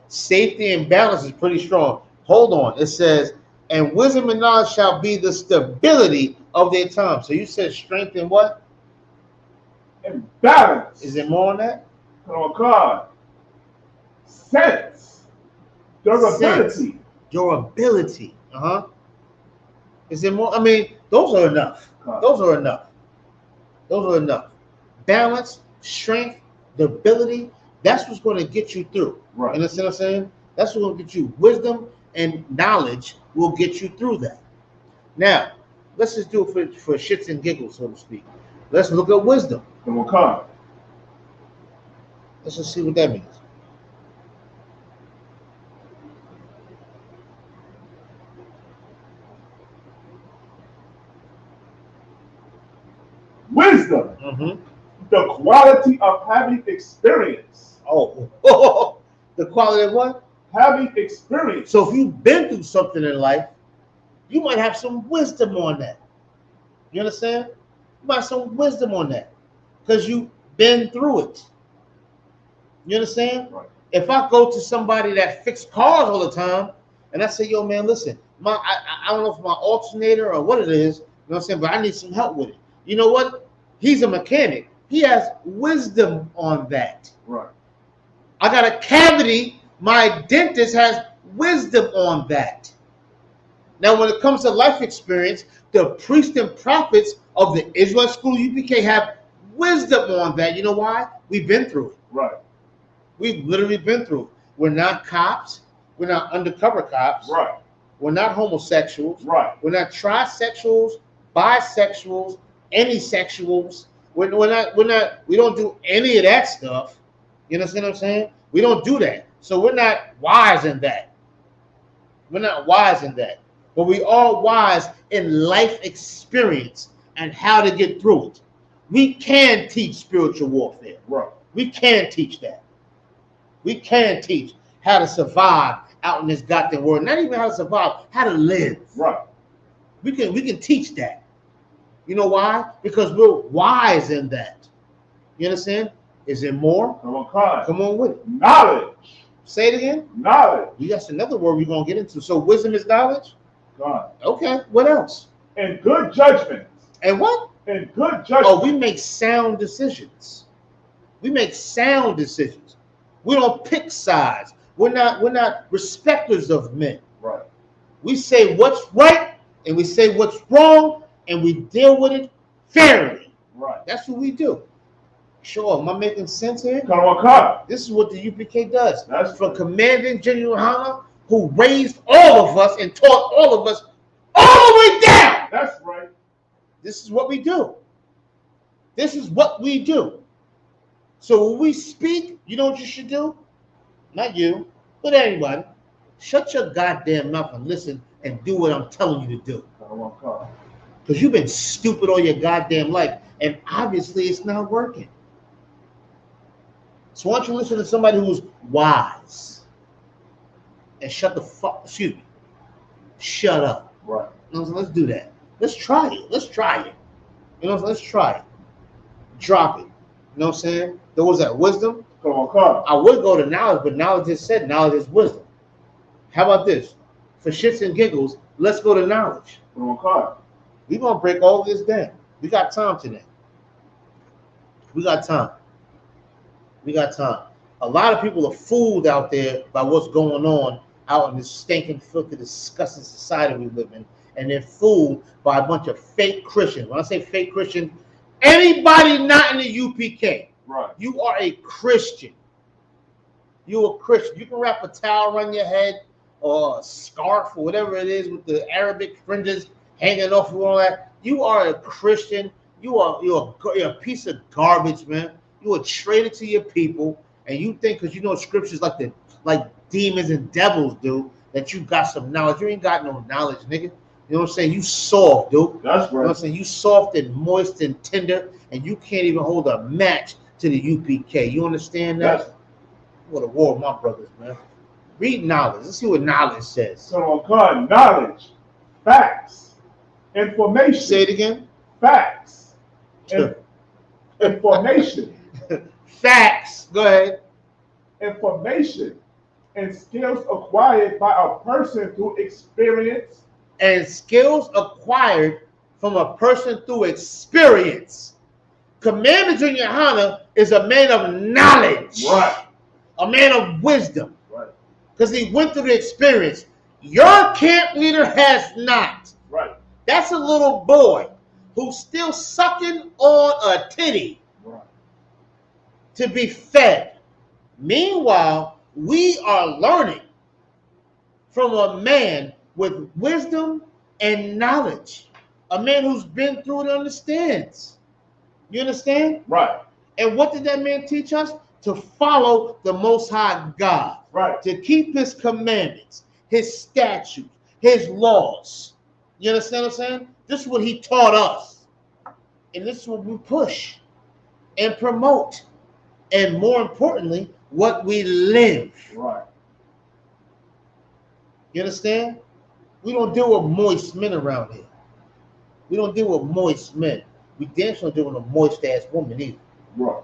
Safety and balance is pretty strong. Hold on. It says, and wisdom and knowledge shall be the stability of their time. So you said strength and what? And balance. Is there more on that? Oh God. Sense. Durability. Sense. Durability. Is there more? I mean, those are enough. Those are enough. Balance, strength, durability. That's what's going to get you through. Right. You understand what I'm saying? That's what's going to get you. Wisdom and knowledge will get you through that. Now, let's just do it for shits and giggles, so to speak. Let's look at wisdom. Let's just see what that means. Wisdom. The quality of having experience. The quality of what? Having experience. So if you've been through something in life, you might have some wisdom on that. You understand? You might have some wisdom on that because you've been through it. You understand? Right. If I go to somebody that fixes cars all the time and I say, yo, man, listen, I don't know if my alternator or what it is, you know what I'm saying, but I need some help with it. You know what? He's a mechanic, He has wisdom on that. Right. I got a cavity. My dentist has wisdom on that. Now, when it comes to life experience, the priests and prophets of the Israel School UPK have wisdom on that. You know why? We've been through it. Right. We've literally been through it. We're not cops. We're not undercover cops. Right. We're not homosexuals. Right. We're not trisexuals, bisexuals, anysexuals. We don't do any of that stuff. You understand what I'm saying? We don't do that. So we're not wise in that. We're not wise in that. But we are wise in life experience and how to get through it. We can teach spiritual warfare. Right. We can teach that. We can teach how to survive out in this goddamn world. Not even how to survive, how to live. Right. We can teach that. You know why? Because we're wise in that. You understand? Is there more? Come on, Con. Come on with it. Knowledge. Say it again. Knowledge. That's another word we're gonna get into. So wisdom is knowledge? Con. Okay. What else? And good judgment. And what? And good judgment. Oh, we make sound decisions. We make sound decisions. We don't pick sides. We're not respecters of men. Right. We say what's right and we say what's wrong and we deal with it fairly. Right. That's what we do. Sure, am I making sense here? Come on, Con. This is what the UPK does. That's from Commanding General Hana, who raised all of us and taught all of us all the way down. That's right. This is what we do. This is what we do. So when we speak, you know what you should do? Not you, but anybody. Shut your goddamn mouth and listen and do what I'm telling you to do. Because you've been stupid all your goddamn life, and obviously it's not working. So why don't you listen to somebody who's wise and shut up. Right. You know, so let's do that. Let's try it. Let's try it. You know, so let's try it. Drop it. You know what I'm saying? There was that wisdom. Come on, Carl. I would go to knowledge, but knowledge is said knowledge is wisdom. How about this? For shits and giggles, let's go to knowledge. Come on, Carl. We're going to break all this down. We got time today. We got time. We got time. A lot of people are fooled out there by what's going on out in this stinking, filthy, disgusting society we live in. And they're fooled by a bunch of fake Christians. When I say fake Christian, anybody not in the UPK, right? You are a Christian. You're a Christian. You can wrap a towel around your head or a scarf or whatever it is with the Arabic fringes hanging off and all that. You are a Christian. You're a piece of garbage, man. You are traitor to your people, and you think because you know scriptures like demons and devils do that you got some knowledge. You ain't got no knowledge, nigga. You know what I'm saying? You soft, dude. That's right. You know what I'm saying? You soft and moist and tender, and you can't even hold a match to the UPK. You understand that? Yes. What a war, my brothers, man. Read knowledge. Let's see what knowledge says. So, God, knowledge, facts, information. Say it again. Facts, information. Facts. Go ahead. Information and skills acquired by a person through experience. And skills acquired from a person through experience. Commander Junior Hana is a man of knowledge. Right. A man of wisdom. Right. Because he went through the experience. Your camp leader has not. Right. That's a little boy who's still sucking on a titty. Right. To be fed. Meanwhile, we are learning from a man with wisdom and knowledge. A man who's been through it understands. You understand? Right. And what did that man teach us? To follow the Most High God. Right. To keep his commandments, his statutes, his laws. You understand what I'm saying? This is what he taught us. And this is what we push and promote. And more importantly, what we live. Right. You understand? We don't deal with moist men around here. We don't deal with moist men. We damn sure don't deal with a moist ass woman either. Right.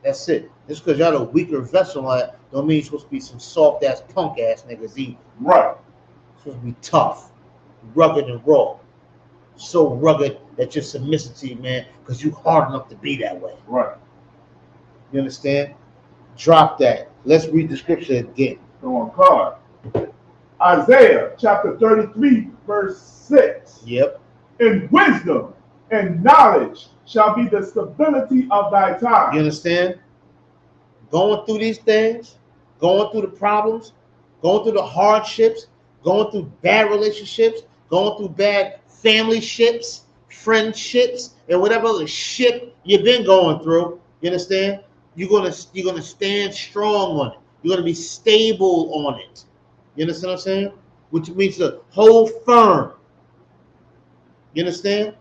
That's it. Just because y'all a weaker vessel don't mean you're supposed to be some soft ass punk ass niggas either. Right. You're supposed to be tough, rugged and raw. so rugged that you're submissive to you, man, because you hard enough to be that way. Right. You understand? Drop that. Let's read the scripture again. Go on, card. Isaiah chapter 33, verse 6. Yep. In wisdom and knowledge shall be the stability of thy time. You understand? Going through these things, going through the problems, going through the hardships, going through bad relationships, going through bad family ships, friendships, and whatever other ship you've been going through. You understand? You're gonna stand strong on it. You're gonna be stable on it. You understand what I'm saying? Which means to hold firm. You understand?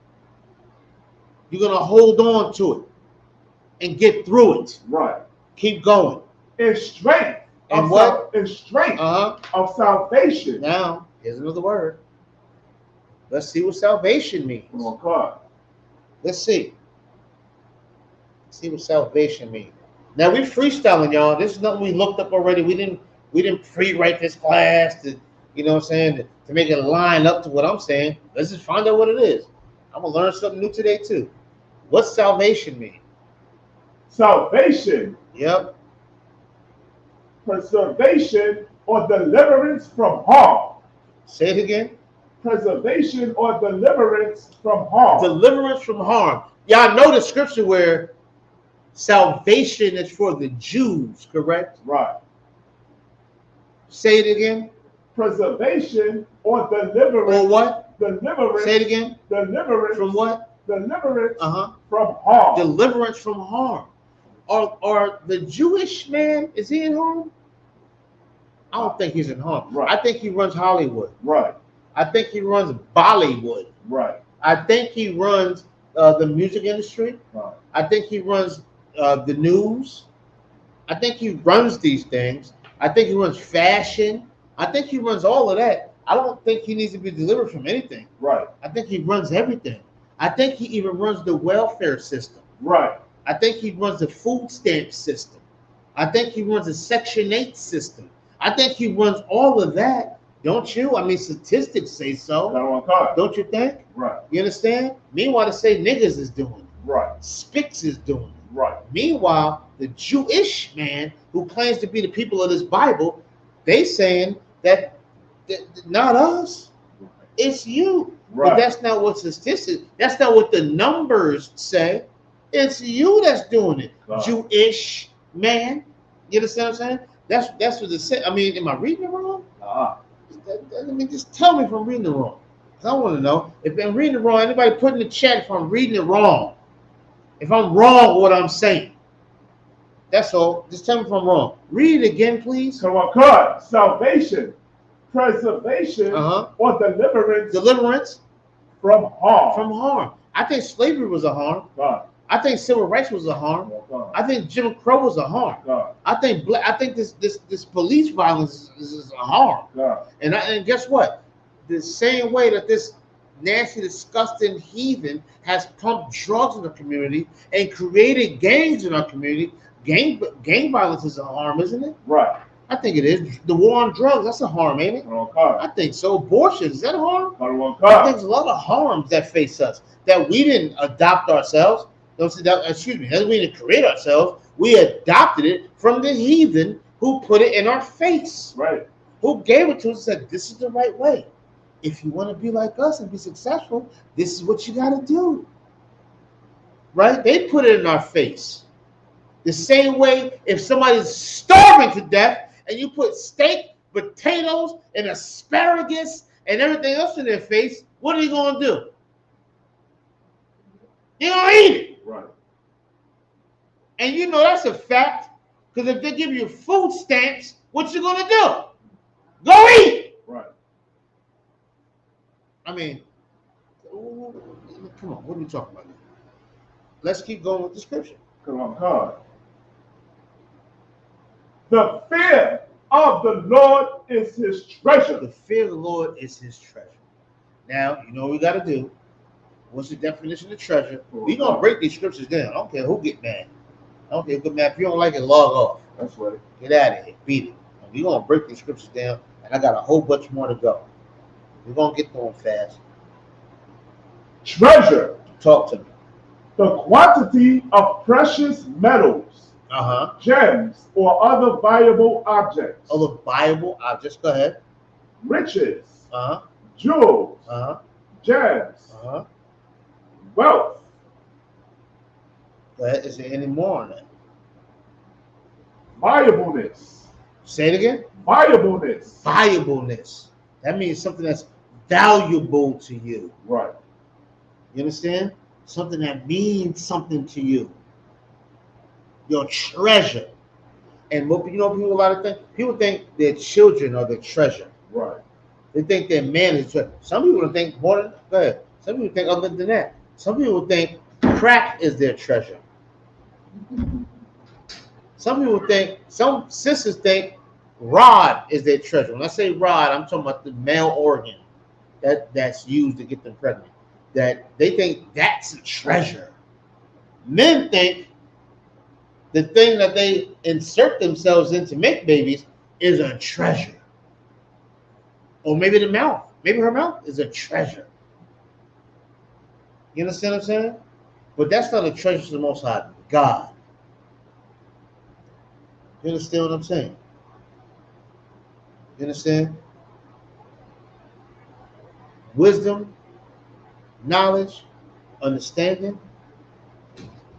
You're gonna hold on to it and get through it. Right. Keep going. In strength. And what? In strength of salvation. Now, here's another word. Let's see what salvation means. Oh, God. Let's see. Let's see what salvation means. Now we're freestyling, y'all. This is nothing we looked up already. We didn't pre-write this class to, you know what I'm saying, to make it line up to what I'm saying. Let's just find out what it is. I'm gonna learn something new today too. What's salvation mean? Salvation. Yep. Preservation or deliverance from harm. Say it again. Preservation or deliverance from harm. Deliverance from harm. Y'all know the scripture where salvation is for the Jews, correct? Right. Say it again. Preservation or deliverance. Or what? Deliverance. Say it again. Deliverance. From what? Deliverance from harm. Deliverance from harm. Or the Jewish man, is he in harm? I don't think he's in harm. Right. I think he runs Hollywood. Right. I think he runs Bollywood. Right. I think he runs the music industry. Right. I think he runs the news. I think he runs these things. I think he runs fashion. I think he runs all of that. I don't think he needs to be delivered from anything. Right. I think he runs everything. I think he even runs the welfare system. Right. I think he runs the food stamp system. I think he runs the Section 8 system. I think he runs all of that. Don't you? I mean, statistics say so. Don't you think? Right. You understand? Meanwhile, they say niggas is doing it. Right. Spix is doing it. Right. Meanwhile, the Jewish man who claims to be the people of this Bible, they saying that not us, it's you. Right. But that's not what statistics, that's not what the numbers say. It's you that's doing it. Jewish man. You understand what I'm saying? That's what it said. I mean, am I reading it wrong? I mean, just tell me if I'm reading it wrong. Because I want to know. If I'm reading it wrong, anybody put in the chat if I'm reading it wrong. If I'm wrong with what I'm saying. That's all. Just tell me if I'm wrong. Read it again, please. Come on, God. Salvation, preservation, or deliverance. Deliverance from harm. From harm. I think slavery was a harm. God. I think civil rights was a harm. I think Jim Crow was a harm. God. I think this police violence is a harm. God. And guess what? The same way that this nasty, disgusting heathen has pumped drugs in the community and created gangs in our community, gang violence is a harm, isn't it? Right. I think it is. The war on drugs, that's a harm, ain't it? I think so. Abortion, is that a harm? I think there's a lot of harms that face us that we didn't adopt ourselves. Excuse me, that we didn't create ourselves. We adopted it from the heathen who put it in our face. Right. Who gave it to us and said, this is the right way. If you want to be like us and be successful, this is what you got to do. Right? They put it in our face. The same way if somebody's starving to death and you put steak, potatoes, and asparagus and everything else in their face, what are you going to do? You're going to eat it. Right. And you know that's a fact, because if they give you food stamps, what you going to do? Go eat. Right. I mean, come on, what are we talking about now? Let's keep going with the scripture. Come on, God. The fear of the Lord is his treasure. The fear of the Lord is his treasure. Now, you know what we got to do. What's the definition of treasure? We're going to break these scriptures down. I don't care who get mad. I don't care who get mad. If you don't like it, log off. That's right. Get out of here. Beat it. And we're going to break these scriptures down, and I got a whole bunch more to go. We're going to get through them fast. Treasure. Talk to me. The quantity of precious metals, gems, or other valuable objects. Other valuable objects. Go ahead. Riches. Jewels. Gems. Wealth. Go ahead. Is there any more on that? Valuableness. Say it again. Valuableness. Valuableness. That means something that's valuable to you. Right. You understand? Something that means something to you. Your treasure. And what you know, people a lot of things. People think their children are the treasure. Right. They think their man is treasure. Some people don't think more than. Go ahead. Some people think other than that. Some people think crack is their treasure. Some people think. Some sisters think rod is their treasure. When I say rod, I'm talking about the male organ that's used to get them pregnant. That they think that's a treasure. Men think the thing that they insert themselves in to make babies is a treasure. Or maybe the mouth. Maybe her mouth is a treasure. You understand what I'm saying? But that's not a treasure to the Most High God. You understand what I'm saying? You understand? Wisdom, knowledge, understanding,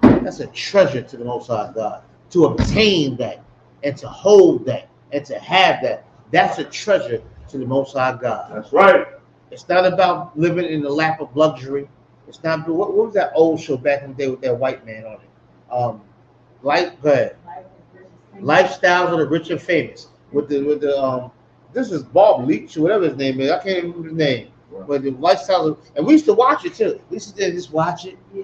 that's a treasure to the Most High God. To obtain that and to hold that and to have that, that's a treasure to the Most High God. That's right. It's not about living in the lap of luxury. It's not. What was that old show back in the day with that white man on it? Go ahead. Lifestyles of the Rich and Famous. With the this is Bob Leach or whatever his name is. I can't remember his name. Right. But the lifestyles of, and we used to watch it too. We used to just watch it. Yeah.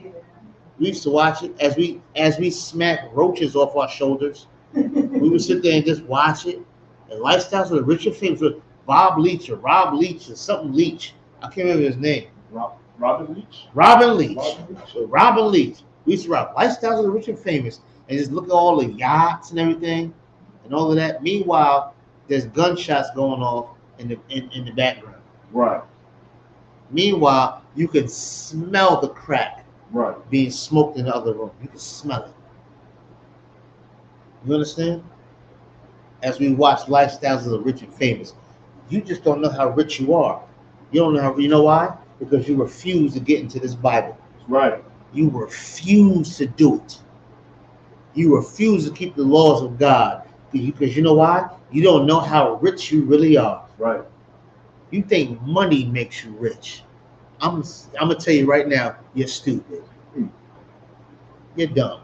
We used to watch it as we smack roaches off our shoulders. We would sit there and just watch it. And Lifestyles of the Rich and Famous with Bob Leach or Rob Leach or something Leach. I can't remember his name. Robin Leach. Robin Leach. So Robin Leach. We used to write Lifestyles of the Rich and Famous and just look at all the yachts and everything and all of that. Meanwhile, there's gunshots going off in the background. Right. Meanwhile, you can smell the crack being smoked in the other room. You can smell it. You understand? As we watch Lifestyles of the Rich and Famous, you just don't know how rich you are. You don't know how. You know why? Because you refuse to get into this Bible. Right. You refuse to do it. You refuse to keep the laws of God because you know why? You don't know how rich you really are. Right. You think money makes you rich. I'm gonna tell you right now, you're stupid. You're dumb.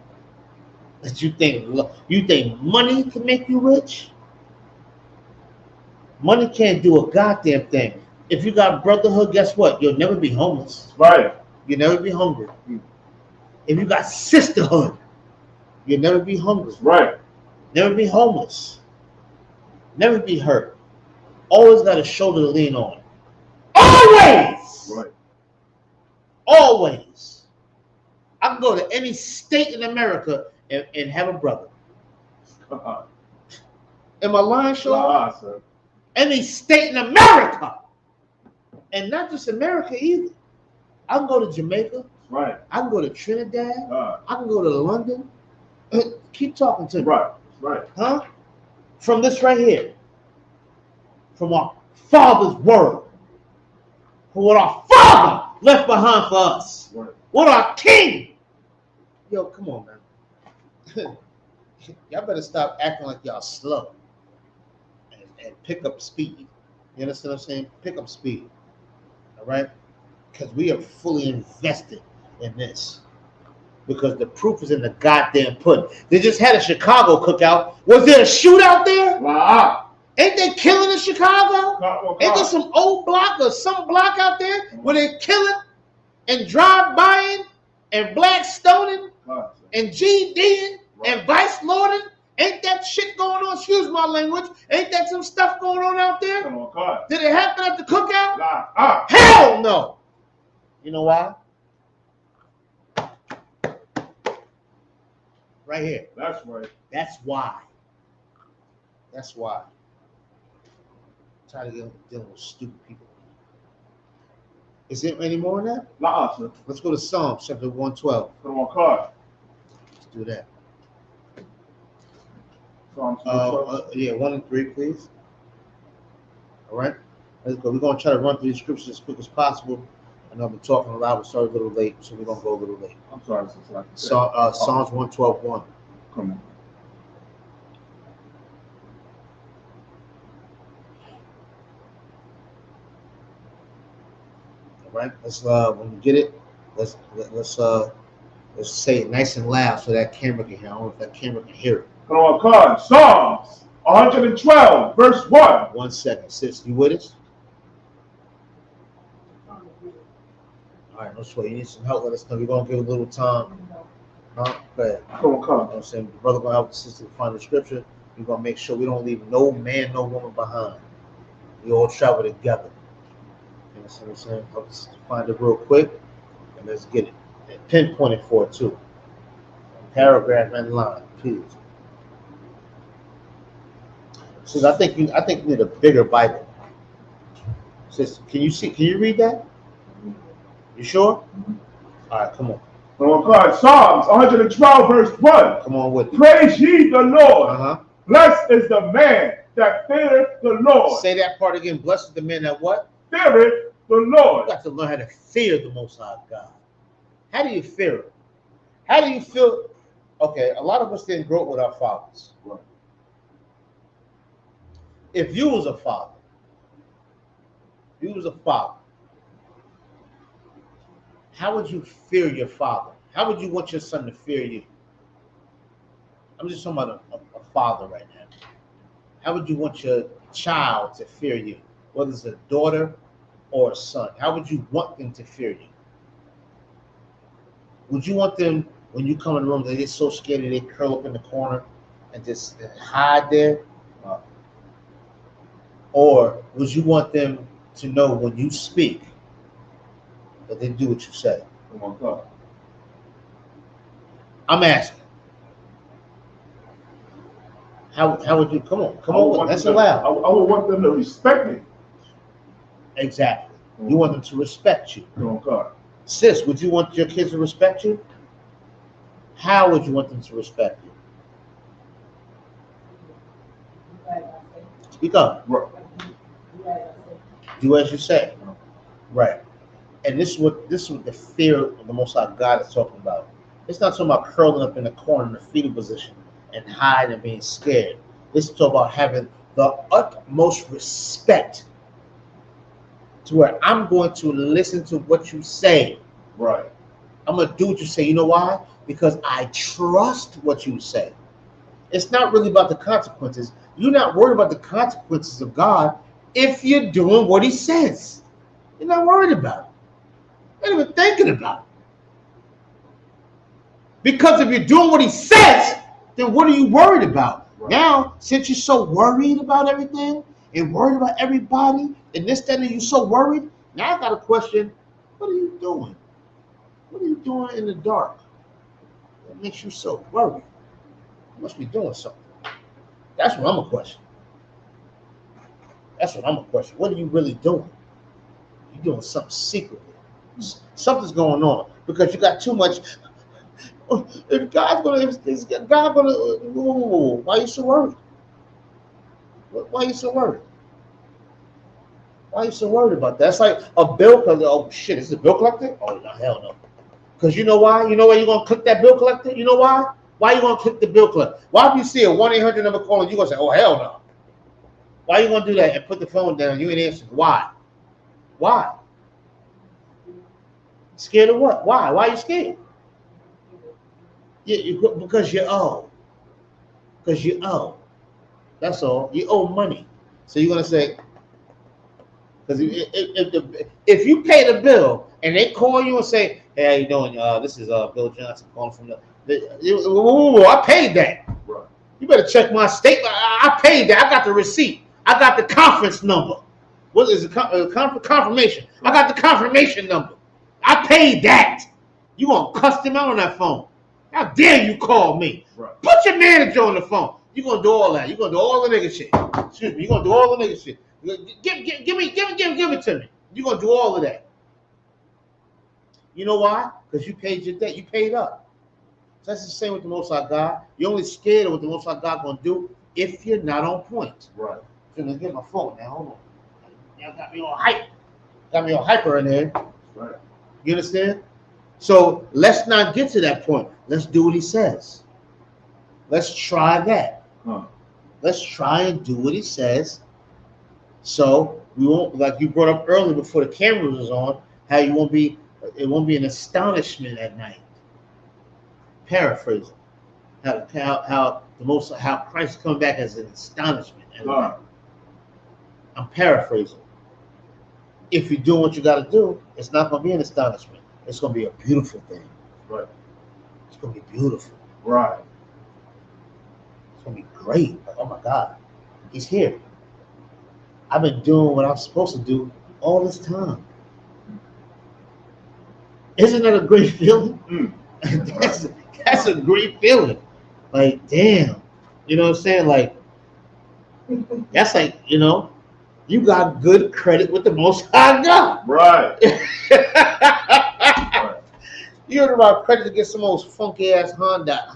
But you think money can make you rich? Money can't do a goddamn thing. If you got brotherhood, guess what? You'll never be homeless. Right. You'll never be hungry. If you got sisterhood, you'll never be hungry. Right. Never be homeless. Never be hurt. Always got a shoulder to lean on. Always. Right. Always. I can go to any state in America and have a brother. Am I lying, Sean? Sir. Any state in America. And not just America either. I can go to Jamaica. Right. I can go to Trinidad. I can go to London. Keep talking to me. Right. Right. Huh? From this right here. From our Father's word. From what our Father left behind for us. Right. What our King. Yo, come on, man. Y'all better stop acting like y'all slow. And pick up speed. You understand what I'm saying? Pick up speed. All right? Because we are fully invested in this. Because the proof is in the goddamn pudding. They just had a Chicago cookout. Was there a shootout there? Wow. Ain't they killing in Chicago? Ain't there some old block or some block out there where they killing and drive-bying and black stoning and GDing and vice lording? Ain't that shit going on? Excuse my language. Ain't that some stuff going on out there? Come on, God. Did it happen at the cookout? Nah. Hell no. You know why? Right here. That's right. That's why. That's why. I'm tired of dealing with stupid people. Is there any more than that? Nah, sir. Let's go to Psalm chapter 112. Put them on card. Let's do that. Psalm 112. Yeah, 1 and 3, please. All right. Let's go. We're going to try to run through these scriptures as quick as possible. I know I've been talking a lot. We started a little late, so we're going to go a little late. I'm sorry. Psalms 112:1. Come on. All right. Let's when you get it, let's say it nice and loud so that camera can hear. I don't know if that camera can hear it. Put on card. Psalms 112, verse 1. 1 second. Sis, you with us? All right, no sweat. You need some help. Let us know. We're going to give a little time. Huh? Go ahead. Come on, You know what I'm saying? The brother going to help the sister to find the scripture. We're going to make sure we don't leave no man, no woman behind. We all travel together. You know what I'm saying? Help us to find it real quick, and let's get it. And pinpoint it for it, too. Paragraph and line, please. Sis, I think you need a bigger Bible. Sis, can you read that? You sure? All right, come on. Oh God, Psalms 112, verse 1. Come on with it. Praise ye the Lord. Uh-huh. Blessed is the man that feareth the Lord. Say that part again. Blessed is the man that what? Feareth the Lord. You got to learn how to fear the Most High God. How do you fear him? How do you feel? Okay, a lot of us didn't grow up with our fathers. Right. If you was a father, how would you fear your father? How would you want your son to fear you? I'm just talking about a father right now. How would you want your child to fear you? Whether it's a daughter or a son, how would you want them to fear you? Would you want them, when you come in the room, they get so scared that they curl up in the corner and just hide there? Or would you want them to know when you speak that they do what you say? Oh my God. I'm asking. How would you, come on, that's allowed. I would want them to respect me. Exactly. You want them to respect you. Oh God. Sis, would you want your kids to respect you? How would you want them to respect you? Speak up. Right. Do as you say. Right. And this is what the fear of the Most High God is talking about. It's not talking about curling up in the corner in the fetal position and hiding and being scared. This is talking about having the utmost respect to where I'm going to listen to what you say. Right. I'm going to do what you say. You know why? Because I trust what you say. It's not really about the consequences. You're not worried about the consequences of God if you're doing what he says. You're not worried about it. You're not even thinking about it. Because if you're doing what he says, then what are you worried about? Right. Now, since you're so worried about everything and worried about everybody and this, that, and you're so worried, now I got a question. What are you doing? What are you doing in the dark? That makes you so worried. You must be doing something. That's what I'm a question. What are you really doing? You're doing something secretly. Something's going on because you got too much. If God's gonna, is God gonna? Why are you so worried? Why are you so worried? Why are you so worried about that? It's like a bill collector. Oh shit, is it a bill collector? Oh no, hell no. Because you know why? You know why you're gonna click that bill collector? You know why? Why you gonna click the bill collector? Why if you see a 1-800 number calling, you gonna say, oh hell no? Why you gonna do that and put the phone down? You ain't answering. Why? Why? Scared of what? Why? Why are you scared? Because you owe. Because you owe. That's all. You owe money. So you're gonna say, because if you pay the bill and they call you and say, hey, how you doing? This is Bill Johnson calling from I paid that. Right. You better check my statement. I paid that. I got the receipt. I got the conference number. What is it? Confirmation. I got the confirmation number. I paid that. You gonna cuss them out on that phone? How dare you call me? Right. Put your manager on the phone. You gonna do all that. You gonna do all the nigga shit. Excuse me. You gonna do all the nigga shit. Give it to me. You gonna do all of that. You know why? Because you paid your debt. You paid up. So that's the same with the Most High God. You're only scared of what the Most High God gonna do if you're not on point. Right. I'm gonna get my phone now. Hold on. Y'all got me all hype. Got me all hyper in there. Right. You understand? So let's not get to that point. Let's do what he says. Let's try that. Huh. Let's try and do what he says. So we won't, like you brought up earlier before the camera was on, how you won't be, it won't be an astonishment at night. Paraphrasing. How Christ come back as an astonishment at night. I'm paraphrasing. If you're doing what you got to do, it's not going to be an astonishment. It's going to be a beautiful thing. Right. It's going to be beautiful. Right. It's going to be great. Like, oh my God, he's here. I've been doing what I'm supposed to do all this time. Isn't that a great feeling? That's a great feeling. Like, damn. You know what I'm saying? Like, that's like, you know, you got good credit with the Most High God. Right. You heard about credit to get some old funky ass Honda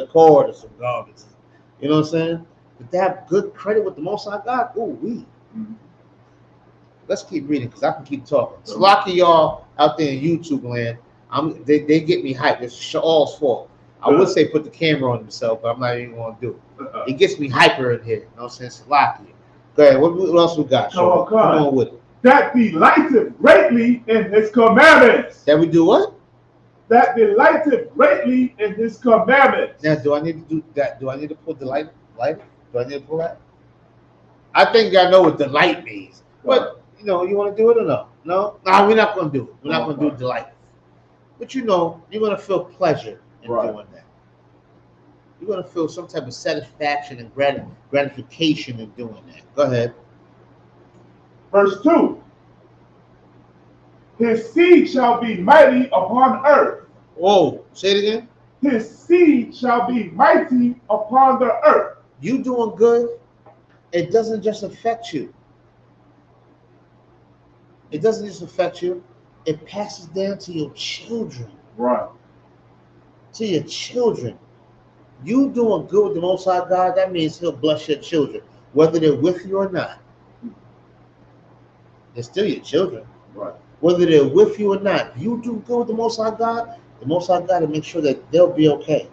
Accord or some garbage. You know what I'm saying? But to have good credit with the Most High God, ooh, we. Let's keep reading because I can keep talking. So lucky y'all out there in YouTube land. They get me hyped. It's Sha'al's fault. I would say put the camera on himself, but I'm not even going to do it. It gets me hyper in here. You know what I'm saying? It's lucky. Go ahead. What else we got? Oh, Come on with it. That delighteth greatly in his commandments. That we do what? That delighteth greatly in his commandments. Now, do I need to do that? Do I need to pull delight? Do I need to pull that? I think I know what delight means. But, you know, you want to do it or no? No, we're not going to do it. We're not going to do delight. But, you know, you're going to feel pleasure in doing that. You're going to feel some type of satisfaction and gratification in doing that. Go ahead. Verse 2. His seed shall be mighty upon earth. Whoa, say it again. His seed shall be mighty upon the earth. You doing good, it doesn't just affect you. It doesn't just affect you. It passes down to your children. Right. To your children. You doing good with the Most High God, that means he'll bless your children, whether they're with you or not. They're still your children. Right. Whether they're with you or not. If you do good with the Most High God, the Most High God will make sure that they'll be okay.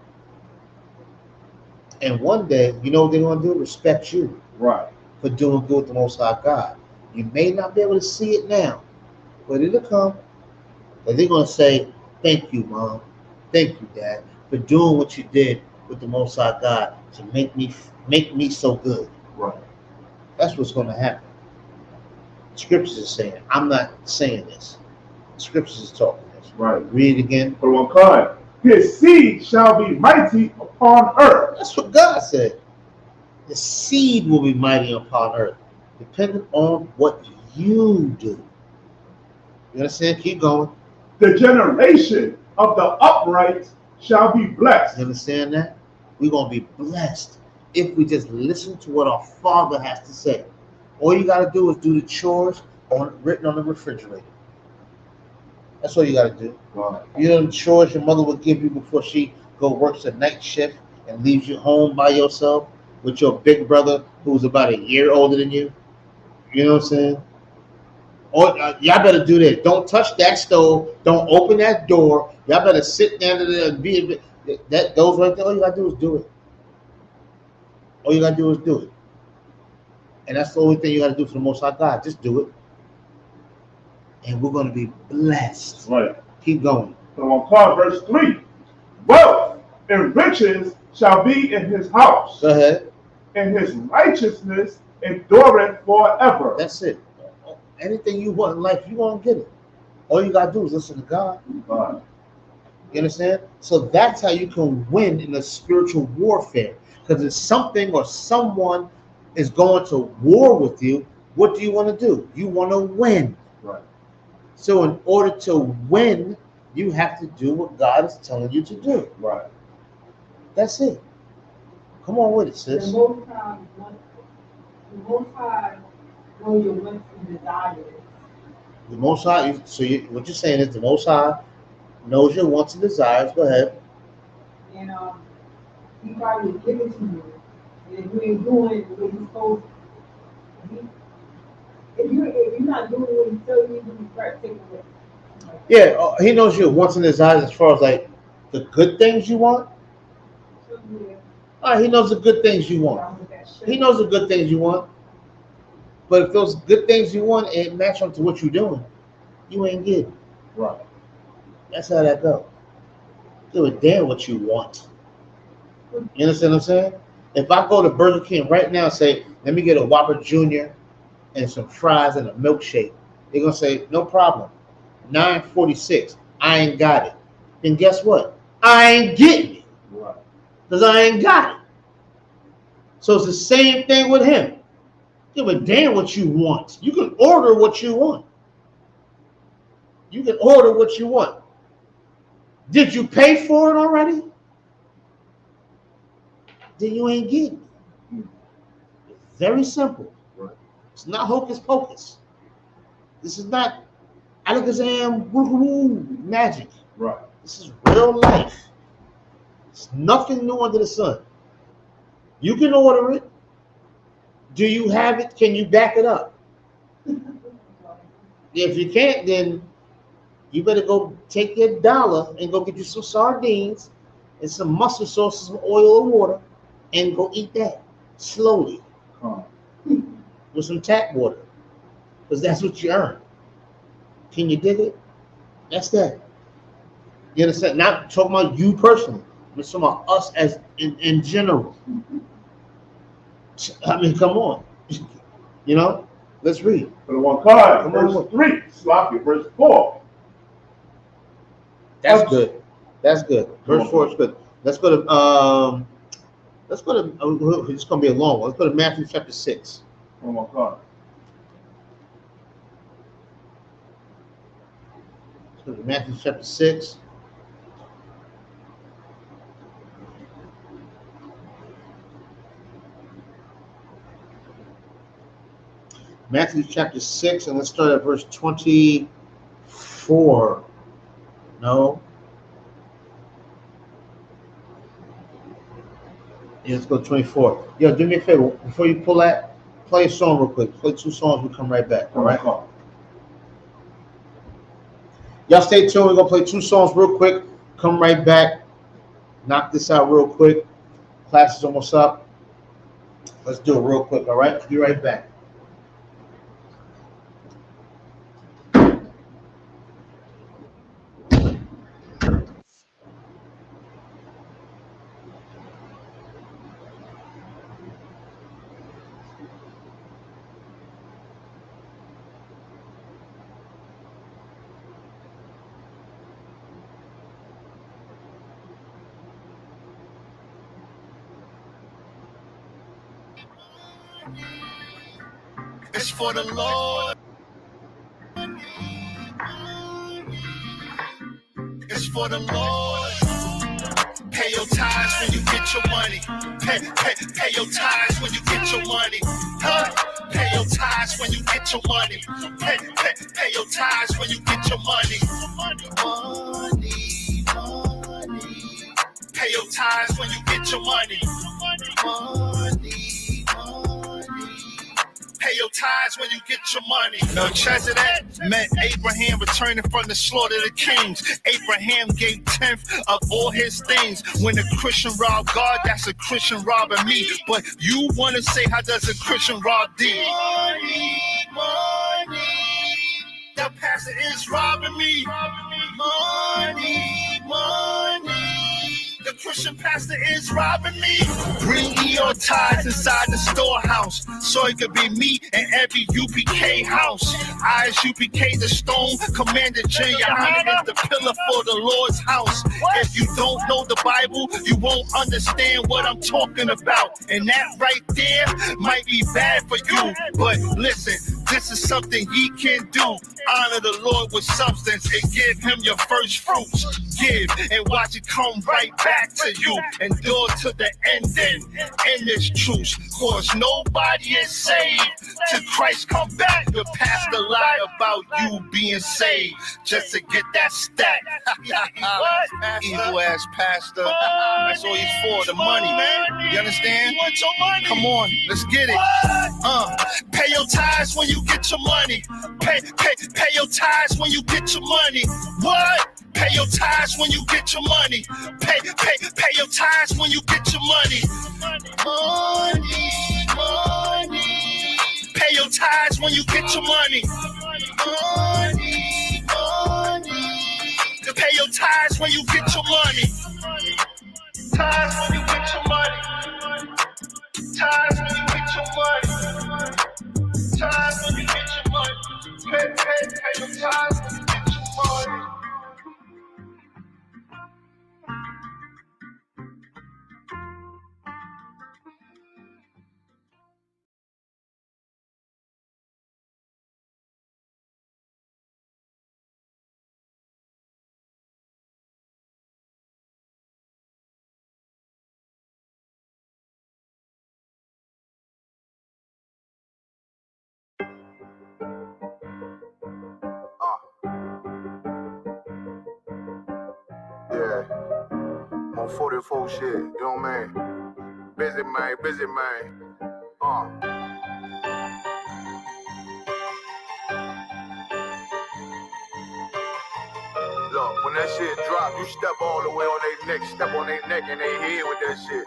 And one day, you know what they're going to do? Respect you. Right. For doing good with the Most High God. You may not be able to see it now, but it'll come. And they're going to say, thank you, Mom. Thank you, Dad, for doing what you did with the Most High God to make me so good. Right. That's what's going to happen. Scriptures is saying. I'm not saying this. Scriptures is talking this. Right. Read it again. For one card. His seed shall be mighty upon earth. That's what God said. The seed will be mighty upon earth, depending on what you do. You understand? Keep going. The generation of the upright shall be blessed. You understand that? We're going to be blessed if we just listen to what our Father has to say. All you got to do is do the chores written on the refrigerator. That's all you got to do. Right. You know the chores your mother would give you before she works a night shift and leaves you home by yourself with your big brother who's about a year older than you. You know what I'm saying? Or y'all better do that. Don't touch that stove. Don't open that door. Y'all better sit down there and be those right there. All you gotta do is do it. All you gotta do is do it. And that's the only thing you gotta do for the Most High God. Just do it. And we're gonna be blessed. Right. Keep going. So on card verse 3. Wealth and riches shall be in his house. Go ahead. And his righteousness endureth forever. That's it. Anything you want in life, you won't get it. All you gotta do is listen to God. Right. You understand? So that's how you can win in a spiritual warfare. Because if something or someone is going to war with you, what do you want to do? You want to win. Right. So in order to win, you have to do what God is telling you to do. Right. That's it. Come on with it, sis. The Most High know your wants and desires. The Most High. What you're saying is the Most High knows your wants and desires. Go ahead. And he probably will give it to you. And if you ain't doing it the way you're supposed to, if you're not doing what he tells you to do, he's right, take it away. Yeah, he knows your wants and desires as far as like the good things you want. All right, he knows the good things you want. He knows the good things you want. But if those good things you want ain't match up to what you're doing, you ain't getting. Right. That's how that goes. Give a damn what you want. You understand what I'm saying? If I go to Burger King right now and say, let me get a Whopper Jr. and some fries and a milkshake, they're gonna say, no problem. $9.46. I ain't got it. Then guess what? I ain't getting it. Right. Because I ain't got it. So it's the same thing with him. Give a damn what you want. You can order what you want. You can order what you want. Did you pay for it already? Then you ain't getting it. It's very simple. Right. It's not hocus pocus. This is not Alakazam magic. Right. This is real life. It's nothing new under the sun. You can order it. Do you have it? Can you back it up? If you can't, then you better go take your dollar and go get you some sardines and some mustard sauce, some oil and water, and go eat that slowly with some tap water, because that's what you earn. Can you dig it? That's that. You understand? Not talking about you personally, but talking about us as in general. I mean, come on. You know? Let's read. For the one card, verse 3, Sloppy, verse 4. That's good. That's good. Verse 4 is good. Let's go to it's gonna be a long one. Let's go to Matthew chapter 6. One more card. Let's go to Matthew chapter 6. Matthew chapter 6, and let's start at verse 24. No. Yeah, let's go 24. Yo, do me a favor. Before you pull that, play a song real quick. Play 2 songs, we'll come right back. All right? Y'all stay tuned. We're going to play 2 songs real quick. Come right back. Knock this out real quick. Class is almost up. Let's do it real quick, all right? Be right back. It's for the Lord. It's for the Lord. Pay your tithes when you get your money. Pay your tithes when you get your money. Huh? Pay your tithes when you get your money. Pay your tithes when you get your money. Money. Pay your tithes when you get your money. Money. Pay your tithes when you get your money. Melchizedek met Abraham returning from the slaughter of the kings. Abraham gave 10th of all his things. When a Christian rob God, that's a Christian robbing me. But you want to say, how does a Christian rob thee? Money. That pastor is robbing me. Money. The Christian pastor is robbing me. Bring me your tithes inside the storehouse, so it could be me and every UPK house. I is UPK the stone, Commander General is the pillar for the Lord's house. If you don't know the Bible, you won't understand what I'm talking about. And that right there might be bad for you. But listen, This is something ye can do. Honor the Lord with substance and give him your first fruits. Give and watch it come right back to you. Endure to the ending in this truth. Cause nobody is saved till Christ come back. The pastor lie about you being saved just to get that stack. Evil ass pastor. That's all he's for, the money, man. You understand? You want your money? Come on, let's get it. Pay your tithes when you get your money. Pay your tithes when you get your money. What? Pay your tithes when you get your money. Pay your tithes when you get your money. Money. Pay your tithes when you get your money. Money. To pay your tithes when you get your money. Tithes when you get your money. Tithes when you get your money. Tithes when you get your money. Pay your tithes when you get your money. Yeah, on 44 shit, you know what I mean? Busy man. Look, when that shit drop, you step all the way on their neck, step on their neck and they head with that shit.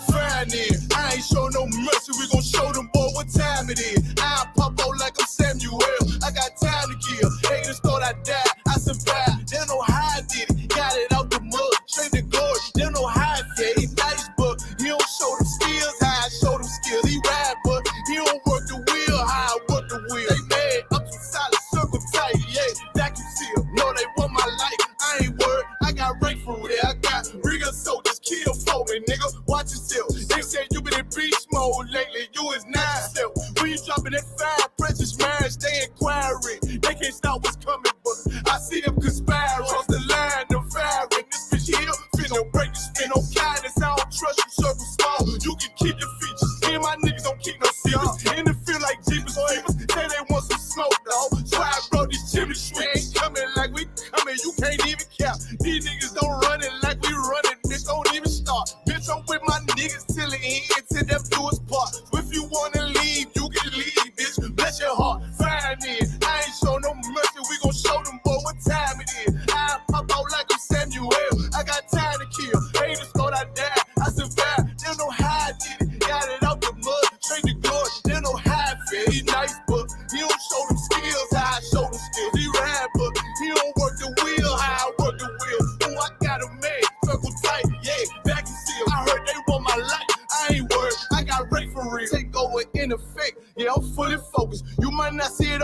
Fine then, I ain't show no mercy, we gon' show them boy what time it is. I pop out like I'm Samuel, I got time to kill. Haters thought I died, I survived. They don't know how I did it, got it out the mud, straight to glory. They don't know how I did it, nice but he don't show them skills, how I show them skills. He ride but he don't work the wheel, how I work the wheel. They mad, up to solid, circle tight, yeah, vacuum seal. No, they want my life, I ain't worried, I got rank for it, I got real soldiers, kill for me, nigga, watch yourself. They said you been in beast mode lately, you is not yourself. When you dropping that fire, precious marriage, they inquiring. They can't stop what's coming, but I see them conspiring. Cross the line, them firing. This bitch here, finna break the spin on kindness. I don't trust you, circle small. You can keep your features. Me and my niggas don't keep no secrets. In the field like Jeepers Creepers, say they want some smoke, dog. Try bro, these chimney sweeps coming like we coming. You can't even count. These niggas don't run it like we run it. Bitch, don't even start. Bitch, I'm with my niggas till the end, till them do us part. If you wanna leave, you can leave, bitch. Bless your heart, fine then. I ain't show no mercy, we gon' show them boy what time it is. I pop out like I'm Samuel, I got time to kill. Haters thought I died, I survived. They don't know how I did it, got it out the mud, straight to glory. They don't know how I feel. He nice, but he don't show them skills, how I show them skills. He ride, but he don't work the wheel, how I work the wheel. Ooh, I got a man, circle tight, yeah, vacuum seal. I heard they want my life, I ain't worried, I got rate for real. Take over in effect, yeah, I'm fully focused. You might not see it.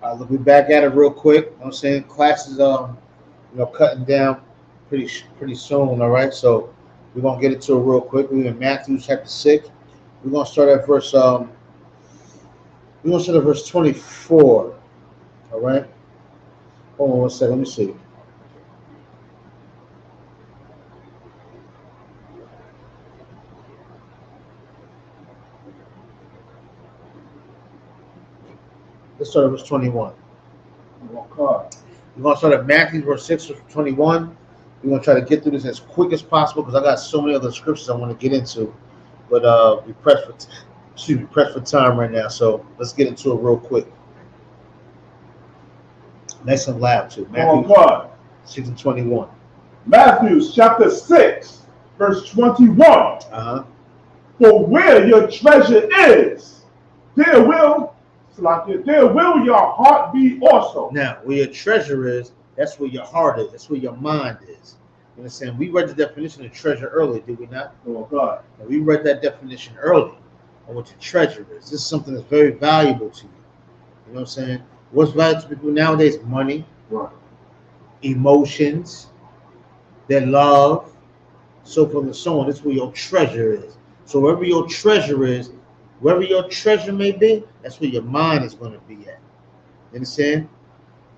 We'll be back at it real quick. You know what I'm saying? Classes, cutting down pretty soon. All right, so we're gonna get into it real quick. We're in Matthew chapter 6. We're gonna start at verse 24. All right. Hold on one second. Let me see. Let's start at verse 21. We're going to start at Matthew verse 6 to 21. We're going to try to get through this as quick as possible because I got so many other scriptures I want to get into. But we're pressed for time right now. So let's get into it real quick. Nice and loud too. Matthew 6 and 21. Matthew chapter 6, verse 21. For where your treasure is, there will your heart be also. Now, where your treasure is, that's where your heart is. That's where your mind is. You understand? We read the definition of treasure earlier, did we not? Oh, God. Now, we read that definition earlier on what your treasure is. This is something that's very valuable to you. You know what I'm saying? What's valuable to people nowadays? Money, right, emotions, their love, so forth and so on. That's where your treasure is. So wherever your treasure is, wherever your treasure may be, that's where your mind is going to be at. You understand?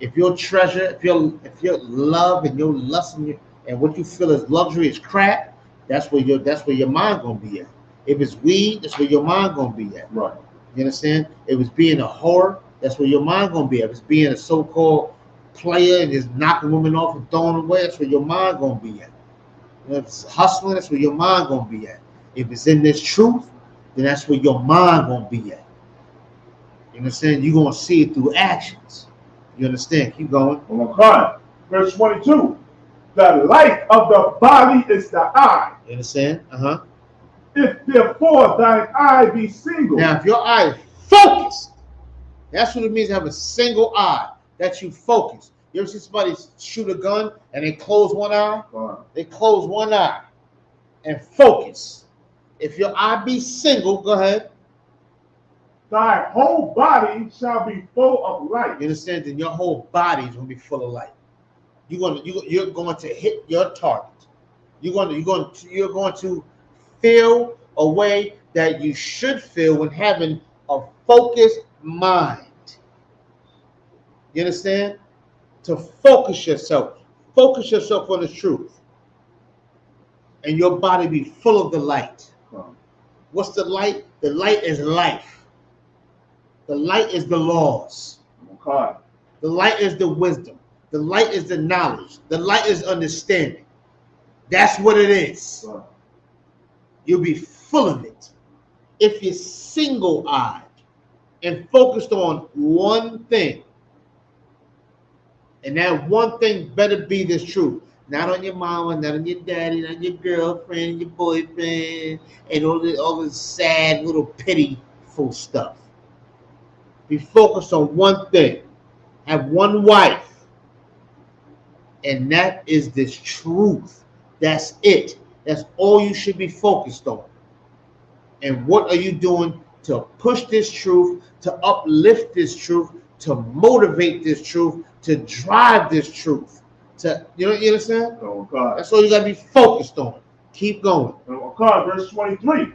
If your treasure, if your love and your lust and what you feel as luxury is crap, that's where your mind gonna be at. If it's weed, that's where your mind gonna be at. Right. You understand? If it's being a whore, that's where your mind gonna be at. If it's being a so-called player and just knocking women off and throwing them away, that's where your mind gonna be at. If it's hustling, that's where your mind gonna be at. If it's in this truth, then that's where your mind gonna be at. You understand? You're gonna see it through actions. You understand? Keep going. Verse 22. The light of the body is the eye. You understand? If therefore thine eye be single. Now, if your eye is focused, that's what it means to have a single eye. That you focus. You ever see somebody shoot a gun and they close one eye? They close one eye and focus. If your eye be single, go ahead. Thy whole body shall be full of light. You understand? Then your whole body is going to be full of light. You're going to hit your target. You're going to feel a way that you should feel when having a focused mind. You understand? To focus yourself on the truth, and your body be full of the light. What's the light? The light is life. The light is the laws. The light is the wisdom. The light is the knowledge. The light is understanding. That's what it is. You'll be full of it. If you're single-eyed and focused on one thing, and that one thing better be this truth. Not on your mama, not on your daddy, not on your girlfriend, your boyfriend, and all this sad little pitiful stuff. Be focused on one thing. Have one wife. And that is this truth. That's it. That's all you should be focused on. And what are you doing to push this truth, to uplift this truth, to motivate this truth, to drive this truth? You understand? Oh, God. That's all you got to be focused on. Keep going. Oh, God. Verse 23.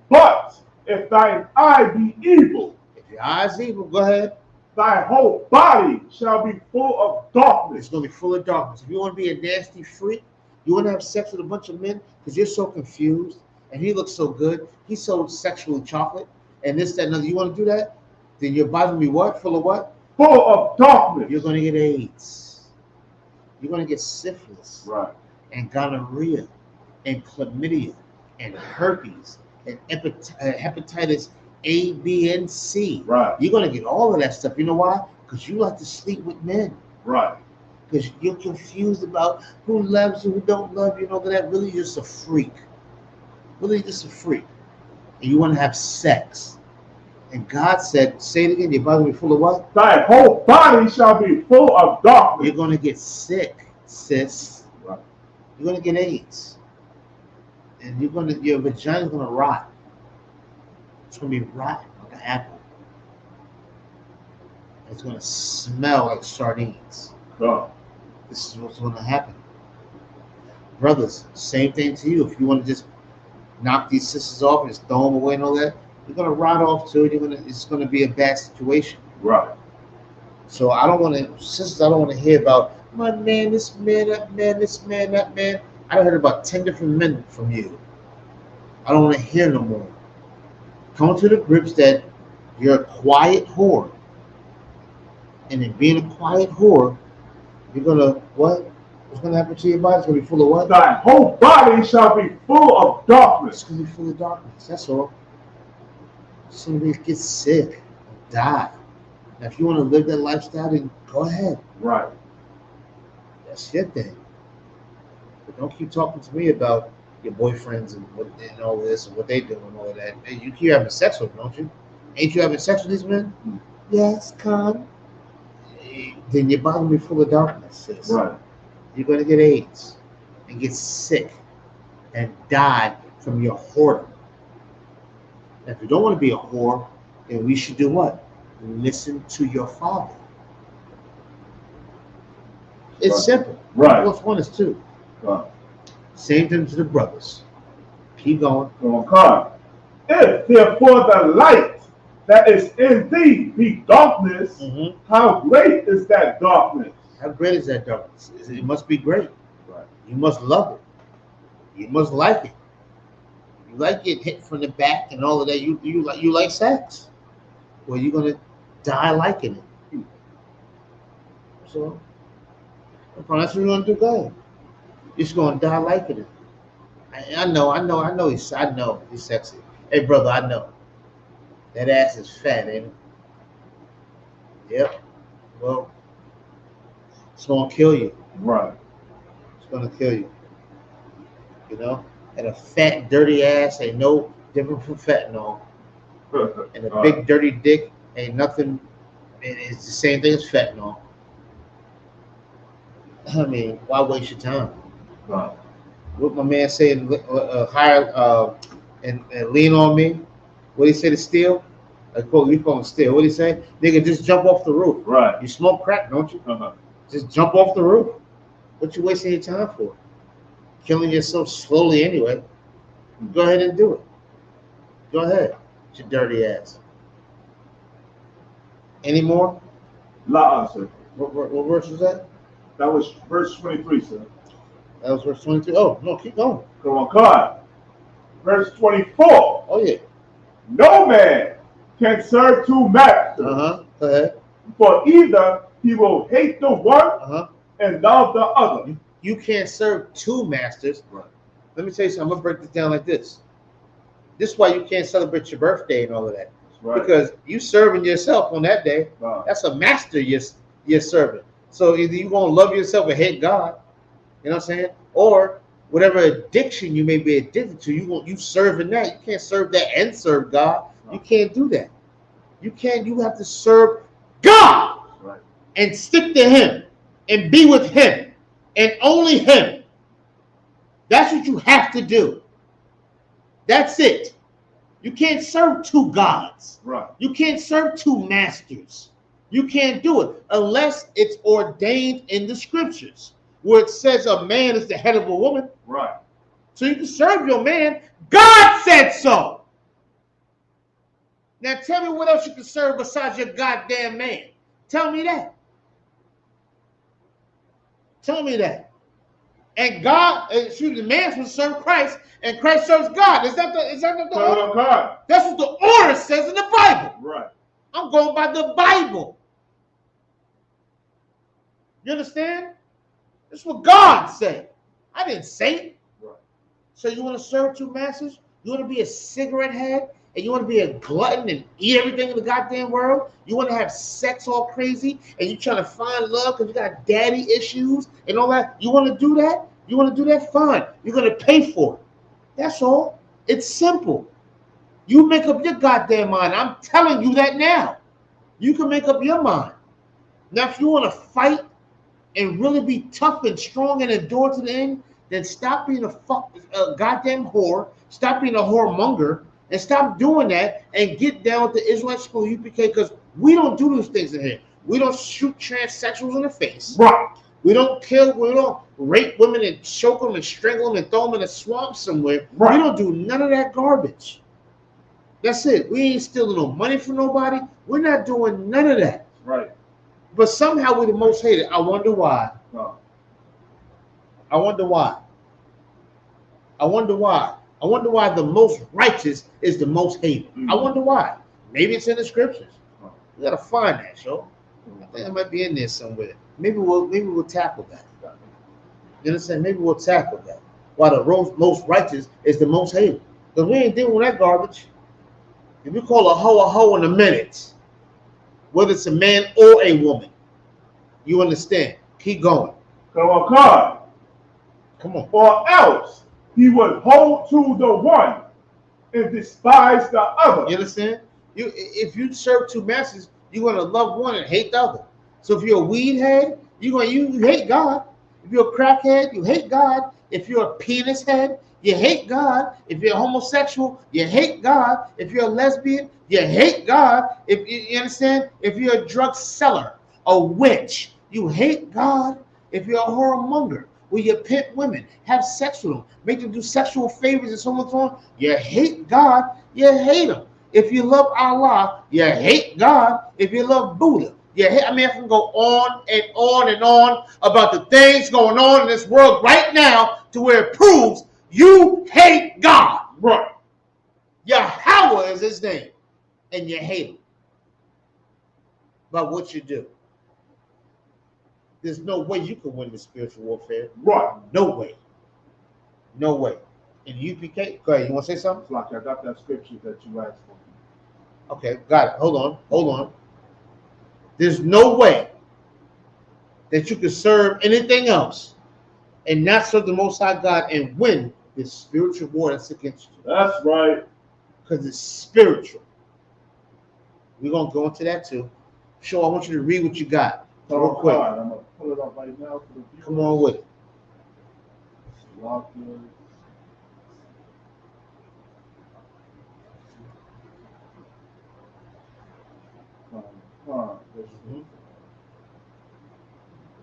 But if thine eye be evil, your eyes evil, go ahead. Thy whole body shall be full of darkness. It's going to be full of darkness. If you want to be a nasty freak, you want to have sex with a bunch of men because you're so confused and he looks so good, he's so sexually chocolate, and this, that, and other. You want to do that? Then your body will be what? Full of what? Full of darkness. You're going to get AIDS. You're going to get syphilis. Right. And gonorrhea and chlamydia and herpes and hepatitis A, B, and C. Right. You're going to get all of that stuff. You know why? Because you like to sleep with men. Right. Because you're confused about who loves you, who don't love you, and all of that. Really just a freak. Really just a freak. And you want to have sex. And God said, say it again, your body will be full of what? Thy whole body shall be full of darkness. You're going to get sick, sis. Right. You're going to get AIDS. And your vagina's going to rot. It's going to be rotten like an apple. It's going to smell like sardines. Oh. This is what's going to happen. Brothers, same thing to you. If you want to just knock these sisters off and just throw them away and all that, you're going to rot off too. It's going to be a bad situation. Right. So I don't want to hear about my man, this man, that man, this man, that man. I heard about 10 different men from you. I don't want to hear no more. Come to the grips that you're a quiet whore. And in being a quiet whore, you're going to, what? What's going to happen to your body? It's going to be full of what? Thy whole body shall be full of darkness. It's going to be full of darkness. That's all. Somebody gets sick and die. Now, if you want to live that lifestyle, then go ahead. Right. That's your thing. But don't keep talking to me about your boyfriends and all this and what they do and all of that. Man, you keep having sex with them, don't you? Ain't you having sex with these men? Yes, con. Then your body will be full of darkness, sis. Right. You're going to get AIDS and get sick and die from your whoredom. If you don't want to be a whore, then we should do what? Listen to your father. It's simple. Right. What's one is two. Right. Same thing to the brothers. Keep going. Come on, God. If therefore the light that is in thee be darkness, how great is that darkness? How great is that darkness? It must be great. Right. You must love it. You must like it. You like getting hit from the back and all of that. You like sex. Well, you're gonna die liking it. So that's what you're gonna do, guys. You're just gonna die liking it. I know he's sexy. Hey brother, I know. That ass is fat, ain't it? Yep. Well, it's gonna kill you. Right. It's gonna kill you. You know? And a fat, dirty ass ain't no different from fentanyl. And a big, dirty dick ain't nothing. It's the same thing as fentanyl. I mean, why waste your time? Right. What my man said, hire and lean on me. What he say to steal? We call him steal. What he say? Nigga, just jump off the roof. Right. You smoke crack, don't you? Just jump off the roof. What you wasting your time for? Killing yourself slowly anyway. Go ahead and do it. Go ahead, your dirty ass. Any more? La, sir. What verse was that? That was verse 23, sir. That was verse 22. Oh, no, keep going. Come on, God. Verse 24. Oh, yeah. No man can serve two masters. Go ahead. For either he will hate the one and love the other. You can't serve two masters. Right. Let me tell you something. I'm going to break this down like this. This is why you can't celebrate your birthday and all of that. Right. Because you serving yourself on that day. Right. That's a master you're serving. So either you're going to love yourself and hate God. You know what I'm saying? Or whatever addiction you may be addicted to, you serving that. You can't serve that and serve God. You can't do that. You have to serve God. Right. And stick to him and be with him and only him. That's what you have to do. That's it. You can't serve two gods. Right. You can't serve two masters. You can't do it unless it's ordained in the scriptures where it says a man is the head of a woman. Right. So you can serve your man. God said so. Now tell me what else you can serve besides your goddamn man. Tell me that. Tell me that. And the man will serve Christ, and Christ serves God. Is that the order? God. That's what the order says in the Bible. Right. I'm going by the Bible. You understand? That's what God said. I didn't say it. Right. So you want to serve two masters? You want to be a cigarette head? And you want to be a glutton and eat everything in the goddamn world? You want to have sex all crazy and you trying to find love because you got daddy issues and all that? You want to do that? You want to do that? Fine. You're going to pay for it. That's all. It's simple. You make up your goddamn mind. I'm telling you that now. You can make up your mind. Now, if you want to fight and really be tough and strong and endure to the end, then stop being a goddamn whore. Stop being a whoremonger. And stop doing that and get down with the Israelite School UPK, because we don't do those things in here. We don't shoot transsexuals in the face. Right. We don't kill, we don't rape women and choke them and strangle them and throw them in a swamp somewhere. Right. We don't do none of that garbage. That's it. We ain't stealing no money from nobody. We're not doing none of that. Right. But somehow we're the most hated. I wonder why. No. I wonder why. I wonder why. I wonder why the most righteous is the most hated. I wonder why. Maybe it's in the scriptures. We gotta find that, Joe. I think it might be in there somewhere. Maybe we'll tackle that. You understand? Maybe we'll tackle that. Why the most righteous is the most hated. Because we ain't dealing with that garbage. If you call a hoe in a minute, whether it's a man or a woman, you understand. Keep going. Come on, God. Come on. Or else he would hold to the one and despise the other. You understand? If you serve two masters, you're going to love one and hate the other. So if you're a weed head, you hate God. If you're a crackhead, you hate God. If you're a penis head, you hate God. If you're a homosexual, you hate God. If you're a lesbian, you hate God. If you understand? If you're a drug seller, a witch, you hate God. If you're a whoremonger, where you pimp women, have sex with them, make them do sexual favors and so on. You hate God, you hate him. If you love Allah, you hate God. If you love Buddha, you hate. I mean, I can go on and on and on about the things going on in this world right now to where it proves you hate God. Right. Yahweh is his name, and you hate him. But what you do? There's no way you can win the spiritual warfare. Right. No way. No way. And UPK, go ahead. You want to say something? Like I got that scripture that you asked for. Okay, got it. Hold on. There's no way that you can serve anything else and not serve the Most High God and win this spiritual war that's against you. That's right. Because it's spiritual. We're going to go into that too. Sure, I want you to read what you got. Real quick. I'm going to pull it up right now for the viewers. Come on with it.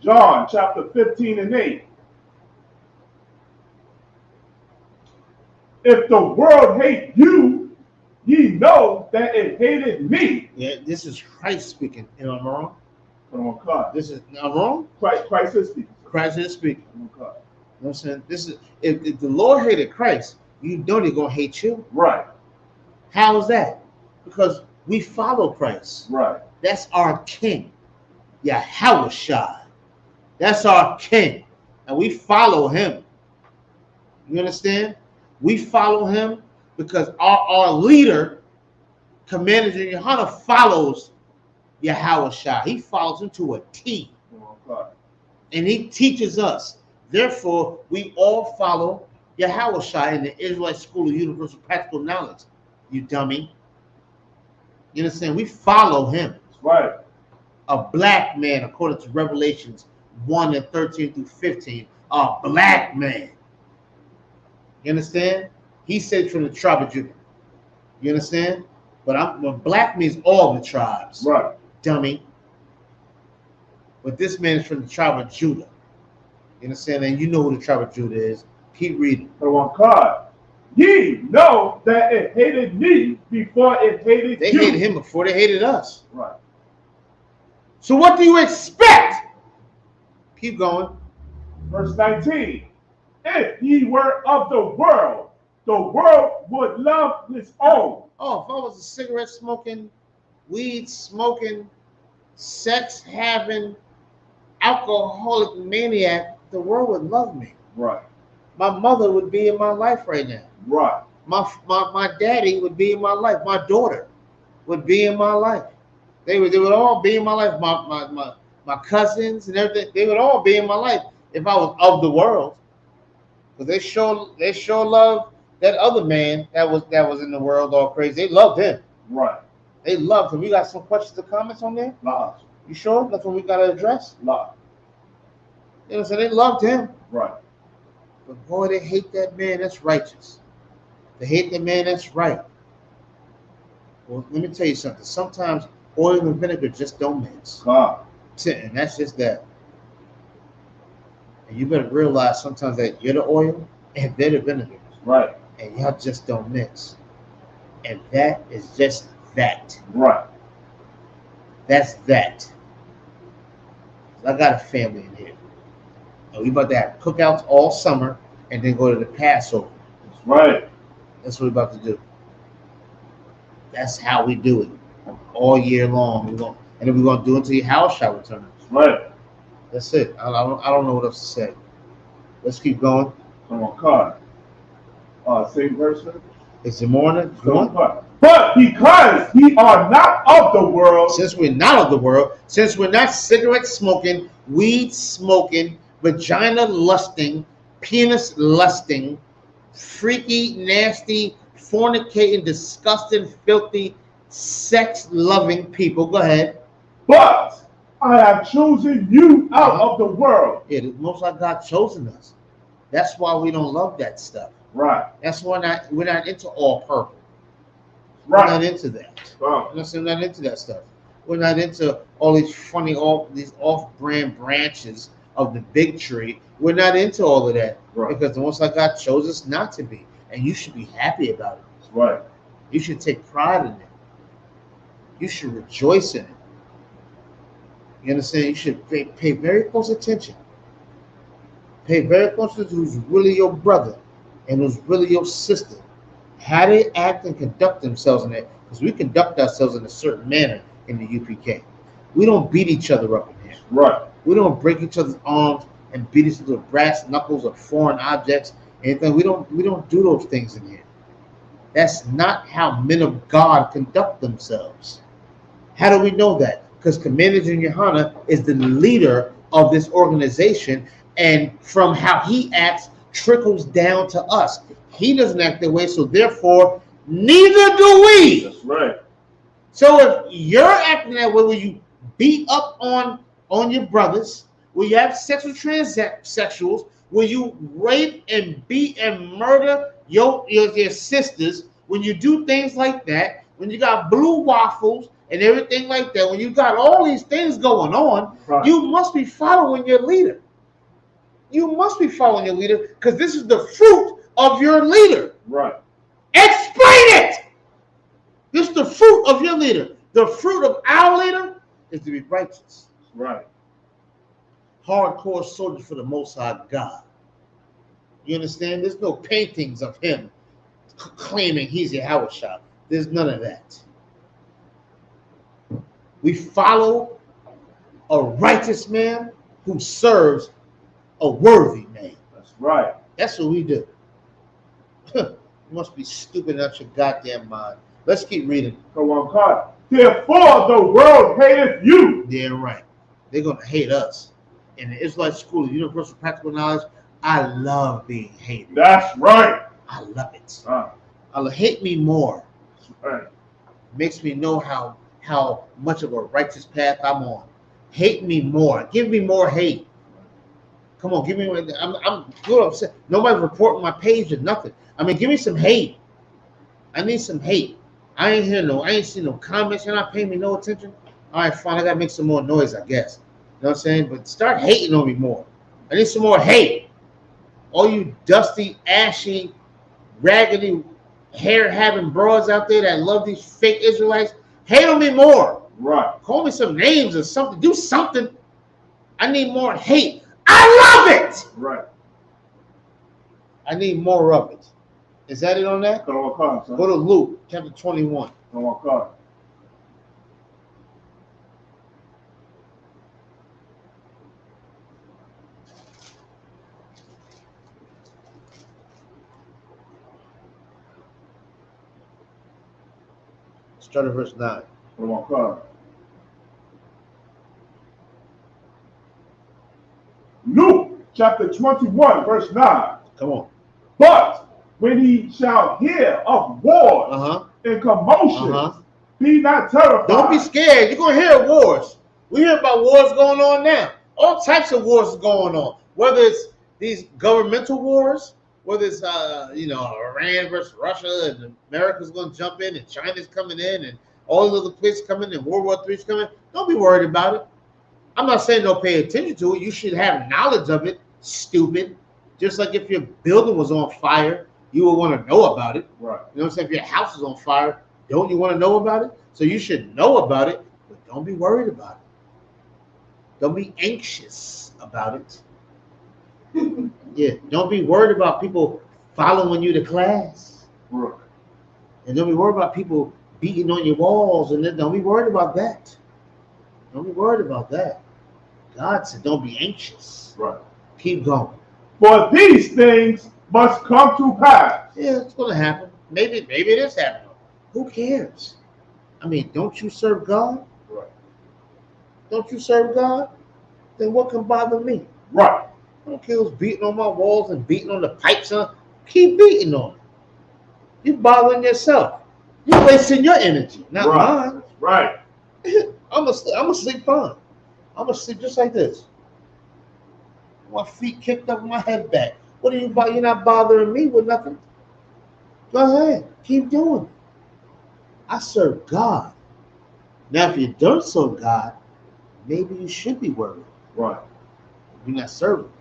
John chapter 15 and 8. If the world hate you, ye know that it hated me. Yeah, this is Christ speaking. Am I wrong? Oh, God. This is not wrong? Christ is speaking. Christ is speaking. Oh, God. You know what I'm saying? This is if the Lord hated Christ, you know they're gonna hate you. Right. How is that? Because we follow Christ. Right. That's our king. Yahushua. That's our king. And we follow him. You understand? We follow him because our leader, Commander General Hunter, follows Yahushua. He follows him to a T. Oh, God. And he teaches us. Therefore, we all follow Yahushua in the Israelite School of Universal Practical Knowledge. You dummy. You understand? We follow him. That's right. A black man, according to Revelations 1 and 13 through 15, a black man. You understand? He said from the tribe of Judah. You understand? But black means all the tribes. Right. Dummy. But this man is from the tribe of Judah. You understand? And you know who the tribe of Judah is. Keep reading. Oh, God. Ye know that it hated me before it hated They you. hated him before they hated us. Right. So what do you expect? Keep going. Verse 19. If ye were of the world would love his own. Oh, if I was a cigarette smoking, weed smoking, sex having, alcoholic maniac, the world would love me. Right. My mother would be in my life right now. Right. My daddy would be in my life. My daughter would be in my life. They would all be in my life. My cousins and everything. They would all be in my life if I was of the world. Because they sure love that other man that was in the world all crazy. They loved him. Right. They loved him. We got some questions or comments on there? Nah. You sure? That's what we gotta address? Nah. You know, so they loved him. Right. But boy, they hate that man that's righteous. They hate that man that's right. Well, let me tell you something. Sometimes oil and vinegar just don't mix. And that's just that. And you better realize sometimes that you're the oil and they're the vinegar. Right. And y'all just don't mix. And that is just that. Right. That's that. I got a family in here. And we about to have cookouts all summer and then go to the Passover. That's right. That's what we're about to do. That's how we do it. All year long. And then we're going to do it until your house shall return. Right. That's it. I don't know what else to say. Let's keep going. Come on, God. Same verse. It's the morning. But because ye are not of the world. Since we're not of the world, since we're not cigarette smoking, weed smoking, vagina lusting, penis lusting, freaky, nasty, fornicating, disgusting, filthy, sex-loving people. Go ahead. But I have chosen you out of the world. Yeah, the Most High God chosen us. That's why we don't love that stuff. Right. That's why we're not into all purple. Right. We're not into that. Wow. We're not into that stuff. We're not into all these funny, these off-brand branches of the big tree. We're not into all of that Right. because the Most High God chose us not to be, and you should be happy about it. That's right. You should take pride in it. You should rejoice in it. You understand? You should pay very close attention. Pay very close attention to who's really your brother and who's really your sister. How they act and conduct themselves in that, because we conduct ourselves in a certain manner in the UPK. We don't beat each other up in here. Right. We don't break each other's arms and beat each other with brass knuckles or foreign objects. Anything. We don't do those things in here. That's not how men of God conduct themselves. How do we know that? Because Commander Junior Hana is the leader of this organization, and from how he acts trickles down to us. He doesn't act that way, so therefore, neither do we. That's right. So if you're acting that way, where you beat up on your brothers, where you have sex with transsexuals, where you rape and beat and murder your sisters, when you do things like that, when you got blue waffles and everything like that, when you got all these things going on, Right. you must be following your leader. You must be following your leader, because this is the fruit of your leader. Right. Explain it. This is the fruit of your leader. The fruit of our leader is to be righteous. Right. Hardcore soldier for the Most High God. You understand? There's no paintings of him claiming he's Yahweh. There's none of that. We follow a righteous man who serves a worthy man. That's right. That's what we do. You must be stupid out your goddamn mind. Let's keep reading. Come on, God. Therefore, the world hateth you. Yeah, right. They're going to hate us. In the Israelite School of Universal Practical Knowledge, I love being hated. That's right. I love it. Hate me more. That's right. Makes me know how much of a righteous path I'm on. Hate me more. Give me more hate. Come on, give me. I'm good. Upset. Nobody's reporting my page or nothing. I mean, give me some hate. I need some hate. I ain't seen no comments. You're not paying me no attention. All right, fine. I gotta make some more noise, I guess. You know what I'm saying? But start hating on me more. I need some more hate. All you dusty, ashy, raggedy, hair-having broads out there that love these fake Israelites, hate on me more. Right. Call me some names or something. Do something. I need more hate. I love it. Right. I need more of it. Is that it on that? Go Go to Luke chapter 21. Come on, God. Start at verse 9. Come on, God. Luke chapter 21, verse 9. Come on. But when he shall hear of wars and commotion, be not terrified. Don't be scared. You're going to hear wars. We hear about wars going on now. All types of wars going on. Whether it's these governmental wars, whether it's Iran versus Russia, and America's going to jump in, and China's coming in, and all the other places coming in, and World War III's coming. Don't be worried about it. I'm not saying don't pay attention to it. You should have knowledge of it, stupid. Just like if your building was on fire, you would want to know about it. Right. You know what I'm saying? If your house is on fire, don't you want to know about it? So you should know about it, but don't be worried about it. Don't be anxious about it. Yeah, don't be worried about people following you to class. Right. And don't be worried about people beating on your walls. And then don't be worried about that. Don't be worried about that. God said don't be anxious. Right. Keep going. For these things must come to pass. Yeah, it's going to happen. Maybe it is happening. Who cares? I mean, don't you serve God? Right. Don't you serve God? Then what can bother me? Right. I don't care who's beating on my walls and beating on the pipes. Keep beating on them. You're bothering yourself. You're wasting your energy, not mine. Right. I'm gonna sleep fine. I'm gonna sleep just like this. My feet kicked up, my head back. What are you about? You're not bothering me with nothing. Go ahead, keep doing it. I serve God. Now, if you don't serve God, maybe you should be worried. Right. you're not serving,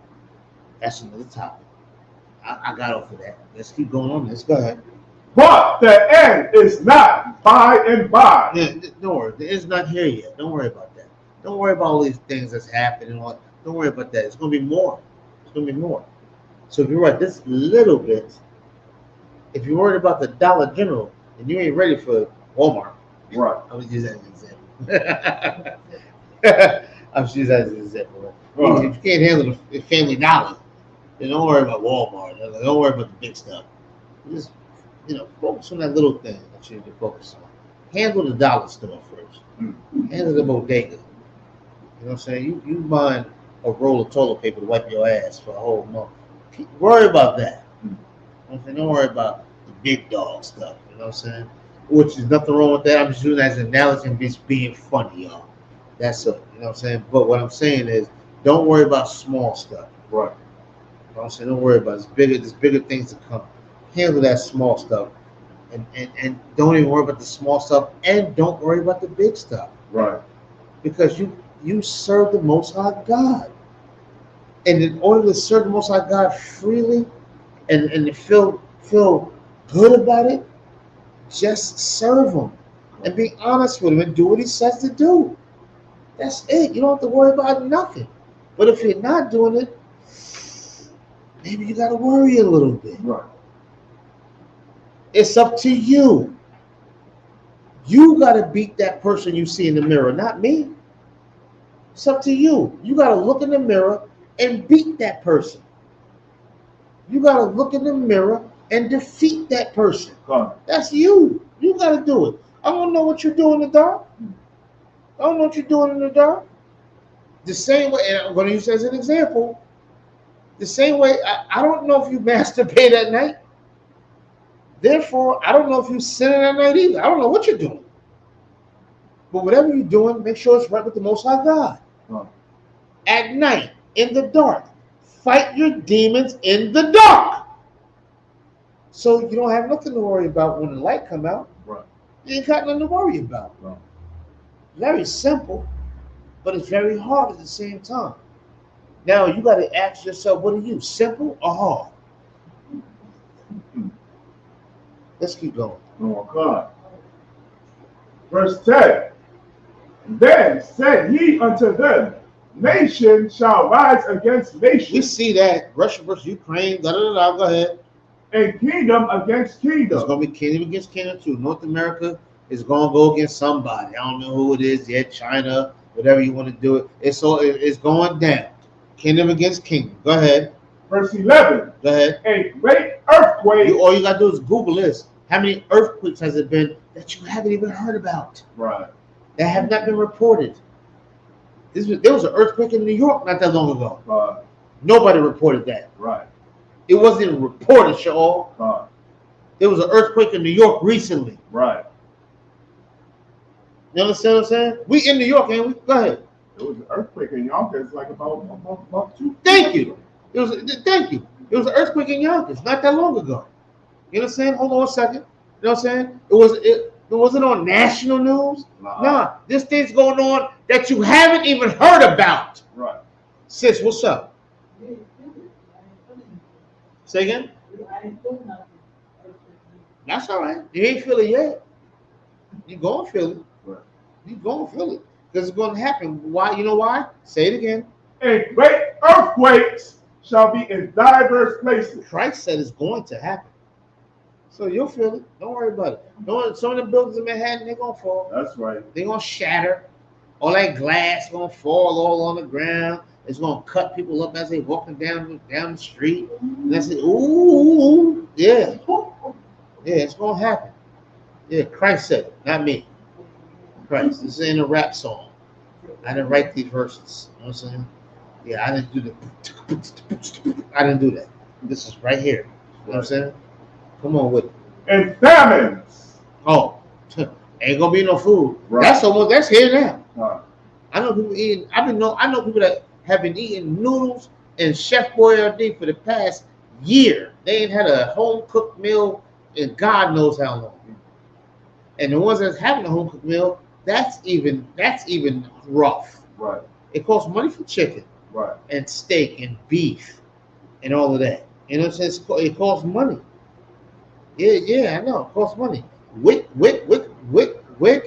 that's another topic. I got off of that. Let's keep going on. Let's go ahead. But the end is not by and by. Yeah, don't worry. It's not here yet. Don't worry about that. Don't worry about all these things that's happening. Don't worry about that. It's going to be more. It's going to be more. So if you're right, this little bit, if you're worried about the Dollar General and you ain't ready for Walmart, right? I'm going to use that as an example. I'm just using that as an example. Right? If you can't handle the Family Dollar, then don't worry about Walmart. Don't worry about the big stuff. Just, focus on that little thing that you need to focus on. Handle the dollar store first. Handle the bodega. You know what I'm saying? You mind a roll of toilet paper to wipe your ass for a whole month. Worry about that. You know what I'm saying? Don't worry about the big dog stuff. You know what I'm saying? Which is nothing wrong with that. I'm just using that as an analogy and just being funny, y'all. That's it. You know what I'm saying? But what I'm saying is, don't worry about small stuff. Right. You know what I'm saying? Don't worry about it. There's bigger things to come. Handle that small stuff. And don't even worry about the small stuff, and don't worry about the big stuff. Right. Because you serve the Most High God. And in order to serve the Most High God freely and to feel good about it, just serve him. And be honest with him and do what he says to do. That's it. You don't have to worry about nothing. But if you're not doing it, maybe you got to worry a little bit. Right. It's up to you. You got to beat that person you see in the mirror, not me. It's up to you. You got to look in the mirror and beat that person. You got to look in the mirror and defeat that person. That's you. You got to do it. I don't know what you're doing in the dark. I don't know what you're doing in the dark. The same way, and I'm going to use it as an example. The same way, I don't know if you masturbate at night. Therefore, I don't know if you sin at night either. I don't know what you're doing. But whatever you're doing, make sure it's right with the Most High God. At night, in the dark, fight your demons in the dark. So you don't have nothing to worry about when the light come out. Right. You ain't got nothing to worry about. Right. Very simple, but it's very hard at the same time. Now you got to ask yourself, what are you, simple or hard? Let's keep going. Oh, God. Verse 10. Then said he unto them, nation shall rise against nation. We see that. Russia versus Ukraine, da-da-da-da, go ahead. And kingdom against kingdom. There's going to be kingdom against kingdom too. North America is going to go against somebody. I don't know who it is yet, China, whatever you want to do it. It's going down. Kingdom against kingdom. Go ahead. Verse 11. Go ahead. A great earthquake. All you got to do is Google this. How many earthquakes has it been that you haven't even heard about? Right. That have not been reported. There was an earthquake in New York not that long ago. Right. Nobody reported that. Right. It wasn't even reported, y'all. Right. There was an earthquake in New York recently. Right. You understand what I'm saying? We in New York, ain't we? Go ahead. There was an earthquake in Yonkers like about 2. Thank you. Thank you. It was an earthquake in Yonkers not that long ago. You know what I'm saying? Hold on a second. You know what I'm saying? It wasn't on national news. Nah, this thing's going on that you haven't even heard about. Right. Sis, what's up? Say again? That's all right. You ain't feel it yet. You're going to feel it. Right. You're going to feel it. Because it's going to happen. Why? You know why? Say it again. And great earthquakes shall be in diverse places. Christ said it's going to happen. So you'll feel it. Don't worry about it. Some of the buildings in Manhattan, they're going to fall. That's right. They're going to shatter. All that glass going to fall all on the ground. It's going to cut people up as they walking down the street. And that's it. Ooh, yeah. Yeah, it's going to happen. Yeah, Christ said it, not me. Christ. This ain't a rap song. I didn't write these verses. You know what I'm saying? Yeah, I didn't do I didn't do that. This is right here. You know what I'm saying? Come on with it. And famines. Oh, ain't gonna be no food. Right. That's here now. Right. I know people eating. I know people that have been eating noodles and Chef Boyardee for the past year. They ain't had a home cooked meal in God knows how long. And the ones that's having a home cooked meal, that's even rough. Right. It costs money for chicken. Right. And steak and beef and all of that. You know what I'm saying? It costs money. Yeah, I know. It costs money. Wick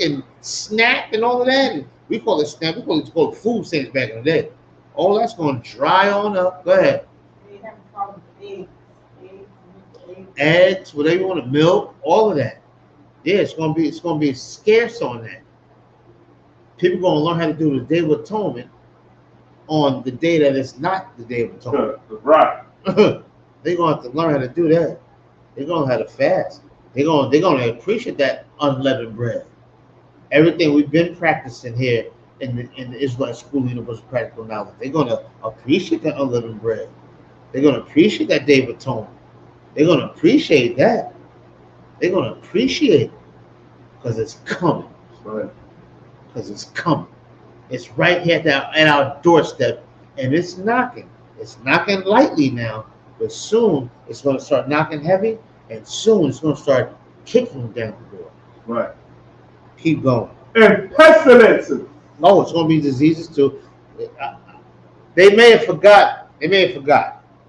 and Snap and all of that. And we call it Snap. We call it food stamps back in the day. All that's going to dry on up. Go ahead. Eggs, whatever you want, milk, all of that. Yeah, it's gonna be scarce on that. People gonna learn how to do the Day of Atonement on the day that it's not the Day of Atonement. Right. They're gonna have to learn how to do that. They're gonna have to fast. They're gonna appreciate that unleavened bread. Everything we've been practicing here in the Israelite School of Universal Practical Knowledge. They're gonna appreciate that unleavened bread. They're gonna appreciate that Day of Atonement. They're going to appreciate that. They're going to appreciate it because it's coming. Right. Because it's coming. It's right here at our doorstep, and it's knocking. It's knocking lightly now, but soon it's going to start knocking heavy, and soon it's going to start kicking down the door. Right. Keep going. And pestilences. Oh, it's going to be diseases too. They may have forgot.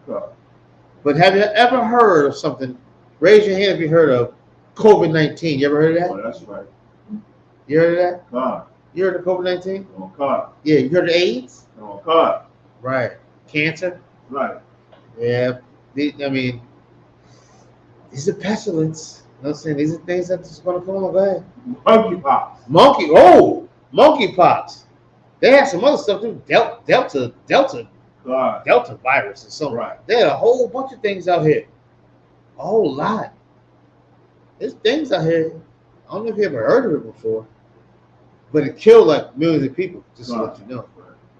Right. But have you ever heard of something? Raise your hand if you heard of COVID-19. You ever heard of that? Oh, that's right. You heard of that? God. You heard of COVID-19? Oh, God. Yeah, you heard of AIDS? Oh, God. Right. Cancer? Right. Yeah. These are pestilence. You know what I'm saying? These are things that's just going to come on. Go ahead. Monkeypox. Monkeypox. They had some other stuff too. Delta God. Delta virus or something. Right. They had a whole bunch of things out here. A whole lot. There's things out here. I don't know if you ever heard of it before, but it killed like millions of people, just to let you know.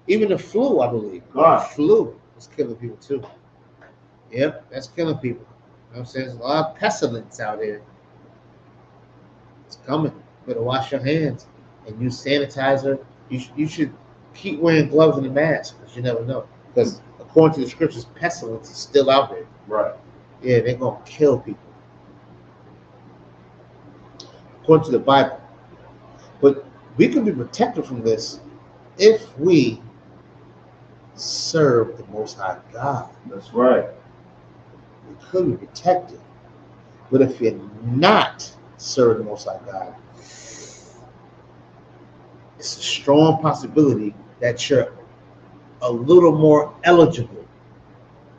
Even the flu, I believe. The flu is killing people too. Yep, that's killing people. You know what I'm saying? There's a lot of pestilence out here. It's coming. You better wash your hands and use sanitizer. You should keep wearing gloves and a mask because you never know. Because according to the scriptures, pestilence is still out there. Right. Yeah, they're going to kill people. According to the Bible. But we can be protected from this if we serve the Most High God. That's right. We could be protected. But if you're not serving the Most High God, it's a strong possibility that you're a little more eligible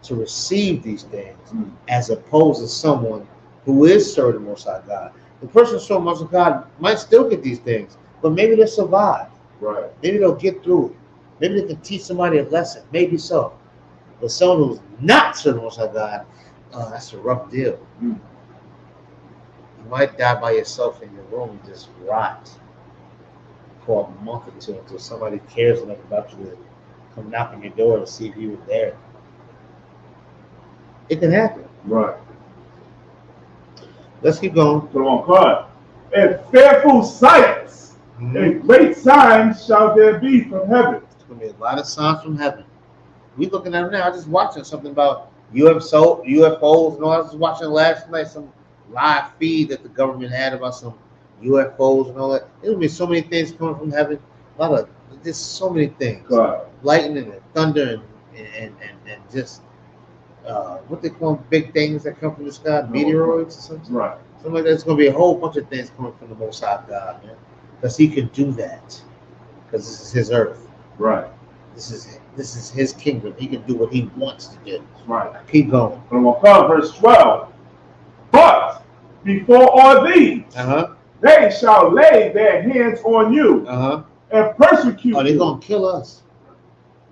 to receive these things as opposed to someone who is serving the Most High God. The person serving the Most High God might still get these things, but maybe they'll survive. Right. Maybe they'll get through it. Maybe they can teach somebody a lesson. Maybe so. But someone who's not serving the Most High God, that's a rough deal. You might die by yourself in your room and just rot for a month or two until somebody cares enough about you to come knock on your door to see if you were there. It can happen. Right. Let's keep going. Come on, God. And fearful sights and great signs shall there be from heaven. There's going to be a lot of signs from heaven. We looking at them now. I was just watching something about UFOs and all. I was watching last night some live feed that the government had about some UFOs and all that. There's going to be so many things coming from heaven. There's so many things. God. Lightning and thunder and just what they call big things that come from the sky, meteoroids or something. Right. Something like that. There's going to be a whole bunch of things coming from the Most High God, man, because He can do that. Because this is His earth. Right. This is His kingdom. He can do what He wants to do. Right. Keep going. Come on, God. Verse 12. But before all these, they shall lay their hands on you and persecute they're going to kill us.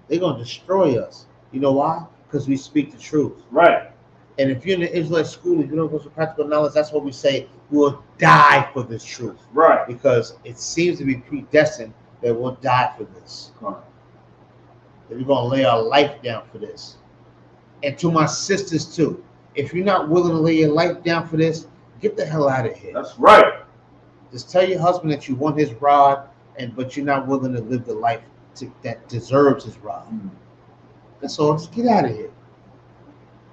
They're going to destroy us. You know why? Because we speak the truth. Right. And if you're in the Israelite School of Universal Practical Knowledge, that's what we say, we'll die for this truth. Right. Because it seems to be predestined that we'll die for this. Right. That we're going to lay our life down for this. And to my sisters too, if you're not willing to lay your life down for this, get the hell out of here. That's right. Just tell your husband that you want his rod, but you're not willing to live the life that deserves his rod. That's all. Just get out of here.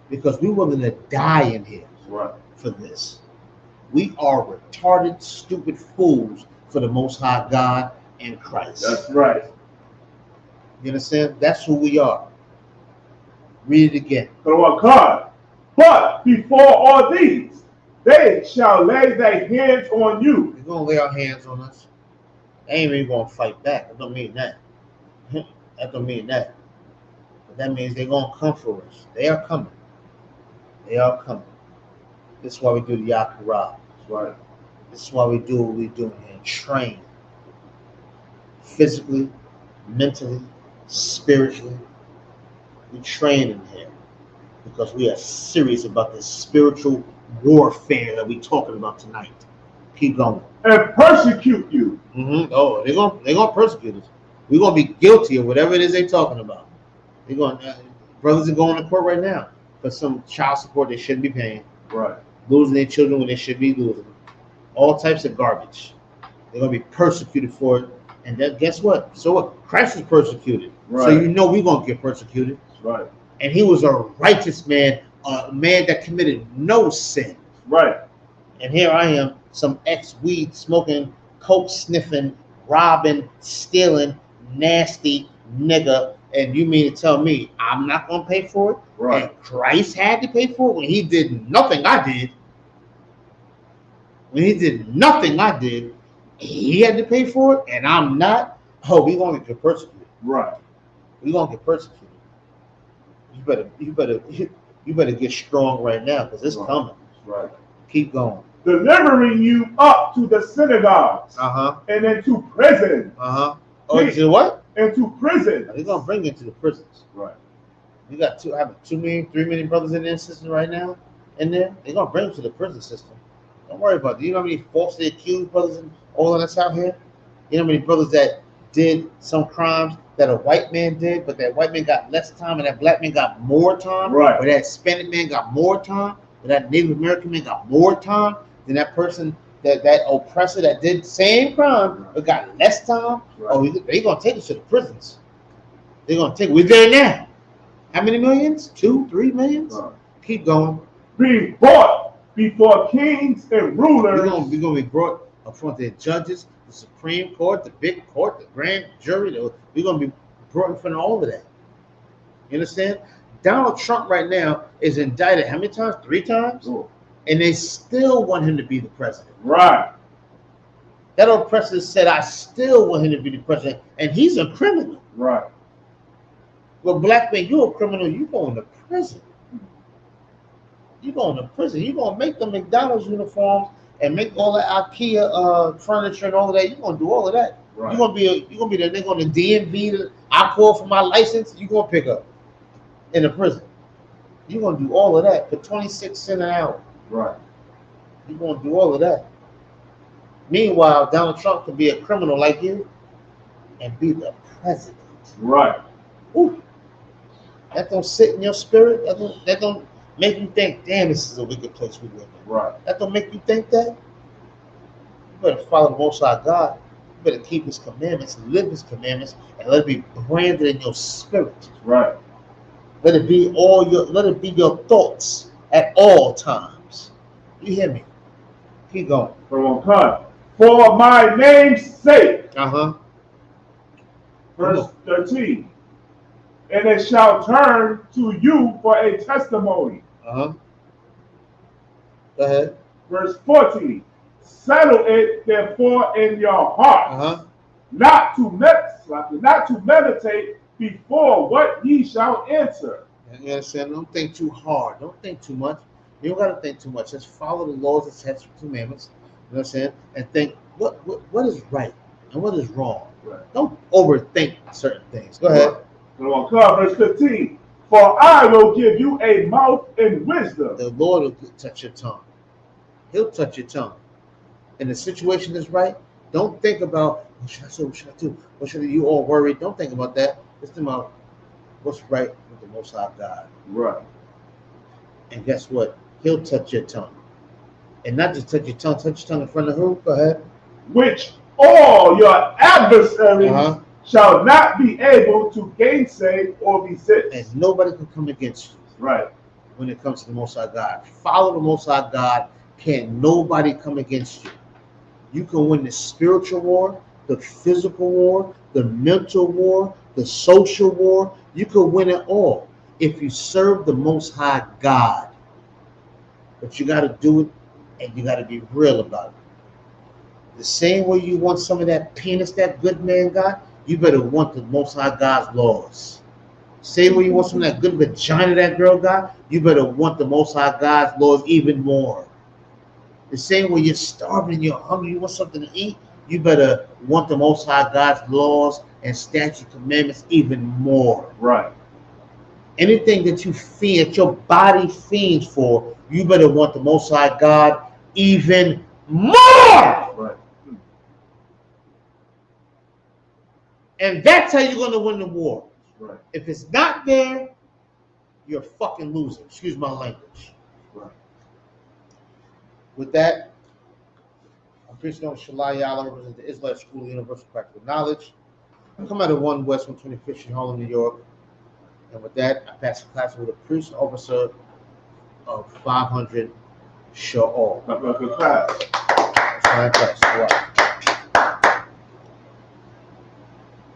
Because we're willing to die in here for this. We are retarded, stupid fools for the Most High God and Christ. That's right. You understand? That's who we are. Read it again. But before all these, they shall lay their hands on you. They're going to lay our hands on us. They ain't even going to fight back. That don't mean that. That don't mean that. But that means they're going to come for us. They are coming. They are coming. This is why we do the Yakurah. That's right. This is why we do what we do and train. Physically, mentally, spiritually. We train in here because we are serious about this spiritual warfare that we're talking about tonight. Keep going. And persecute you. Mm-hmm. Oh, they're gonna persecute us. We're gonna be guilty of whatever it is they're talking about. They're going. Brothers are going to court right now for some child support they shouldn't be paying. Right. Losing their children when they should be losing. All types of garbage. They're gonna be persecuted for it. And then guess what? So what? Christ was persecuted. Right. So you know we're gonna get persecuted. Right. And he was a righteous man, a man that committed no sin. Right. And here I am, some ex-weed smoking, coke sniffing, robbing, stealing, nasty nigga. And you mean to tell me I'm not gonna pay for it? Right. And Christ had to pay for it when he did nothing I did. When he did nothing I did, he had to pay for it, and I'm not. Oh, we're gonna get persecuted. Right. We're gonna get persecuted. You better get strong right now because it's coming. Right. Keep going. Delivering you up to the synagogues. And into prison. Oh, to what? Into prison. They're gonna bring you to the prisons. Right. You got 2 million, 3 million brothers in their system right now. In there, they're gonna bring you to the prison system. Don't worry about it. You know how many falsely accused brothers and all of us out here? You know how many brothers that did some crimes that a white man did, but that white man got less time and that black man got more time? Right. Or that Hispanic man got more time? Or that Native American man got more time than that person, that oppressor that did the same crime but got less time? Right. Oh, they're going to take us to the prisons. They're going to take, we're there now. How many millions? 2, 3 millions? Right. Keep going. Being brought before kings and rulers. We're going to be brought up front of the judges, the Supreme Court, the big court, the grand jury. We're going to be brought in front of all of that. You understand? Donald Trump right now is indicted how many times? 3 times? Ooh. And they still want him to be the president. Right. That old president said, I still want him to be the president. And he's a criminal. Right. Well, black man, you're a criminal. You're going to prison. You're going to prison. You're going to make the McDonald's uniforms and make all the IKEA furniture and all of that. You're going to do all of that. Right. You're going to be the nigga on the DMV that I call for my license. You're going to pick up in the prison. You're going to do all of that for 26 cents an hour. Right. You're going to do all of that. Meanwhile, Donald Trump could be a criminal like you and be the president. Right. Ooh. That don't sit in your spirit. That don't make you think, damn, this is a wicked place we live in. Right. That don't make you think that. You better follow the Most High God. You better keep His commandments and live His commandments, and let it be branded in your spirit. Right. Let it be your thoughts at all times. You hear me? Keep going. For my name's sake. Verse 13. And it shall turn to you for a testimony. Go ahead. Verse 14. Settle it therefore in your heart, not to meditate before what ye shall answer. You understand? Don't think too hard. Don't think too much. You don't got to think too much. Just follow the laws and statutes and commandments. You know what I'm saying? And think what is right and what is wrong. Right. Don't overthink certain things. Go ahead. Verse 15. For I will give you a mouth and wisdom. The Lord will touch your tongue. He'll touch your tongue. And the situation is right. Don't think about what should I do? What should I do? What should I do? You all worried? Don't think about that. Just think about what's right with the Most High God. Right. And guess what? He'll touch your tongue. And not just touch your tongue in front of who? Go ahead. Which all your adversaries shall not be able to gainsay or resist. And nobody can come against you. Right. When it comes to the Most High God. Follow the Most High God. Can't nobody come against you. You can win the spiritual war, the physical war, the mental war, the social war. You could win it all if you serve the Most High God. But you got to do it, and you got to be real about it. The same way you want some of that penis that good man got, you better want the Most High God's laws. Same way you want some of that good vagina that girl got, you better want the Most High God's laws even more. The same way you're starving, you're hungry, you want something to eat, you better want the Most High God's laws and statute commandments even more. Right. Anything that you feed, that your body fiends for, you better want the Most High God even more. Right. And that's how you're going to win the war. Right. If it's not there, you're a fucking loser. Excuse my language. Right. With that, I'm Chris Shalai Yala, represent the Israelite School of Universal Practical Knowledge. I come out of 1 West 125th Street, Harlem, New York. And with that, I pass the class with a priest officer of 500 Sha'al. Good class. Fine class. Wow.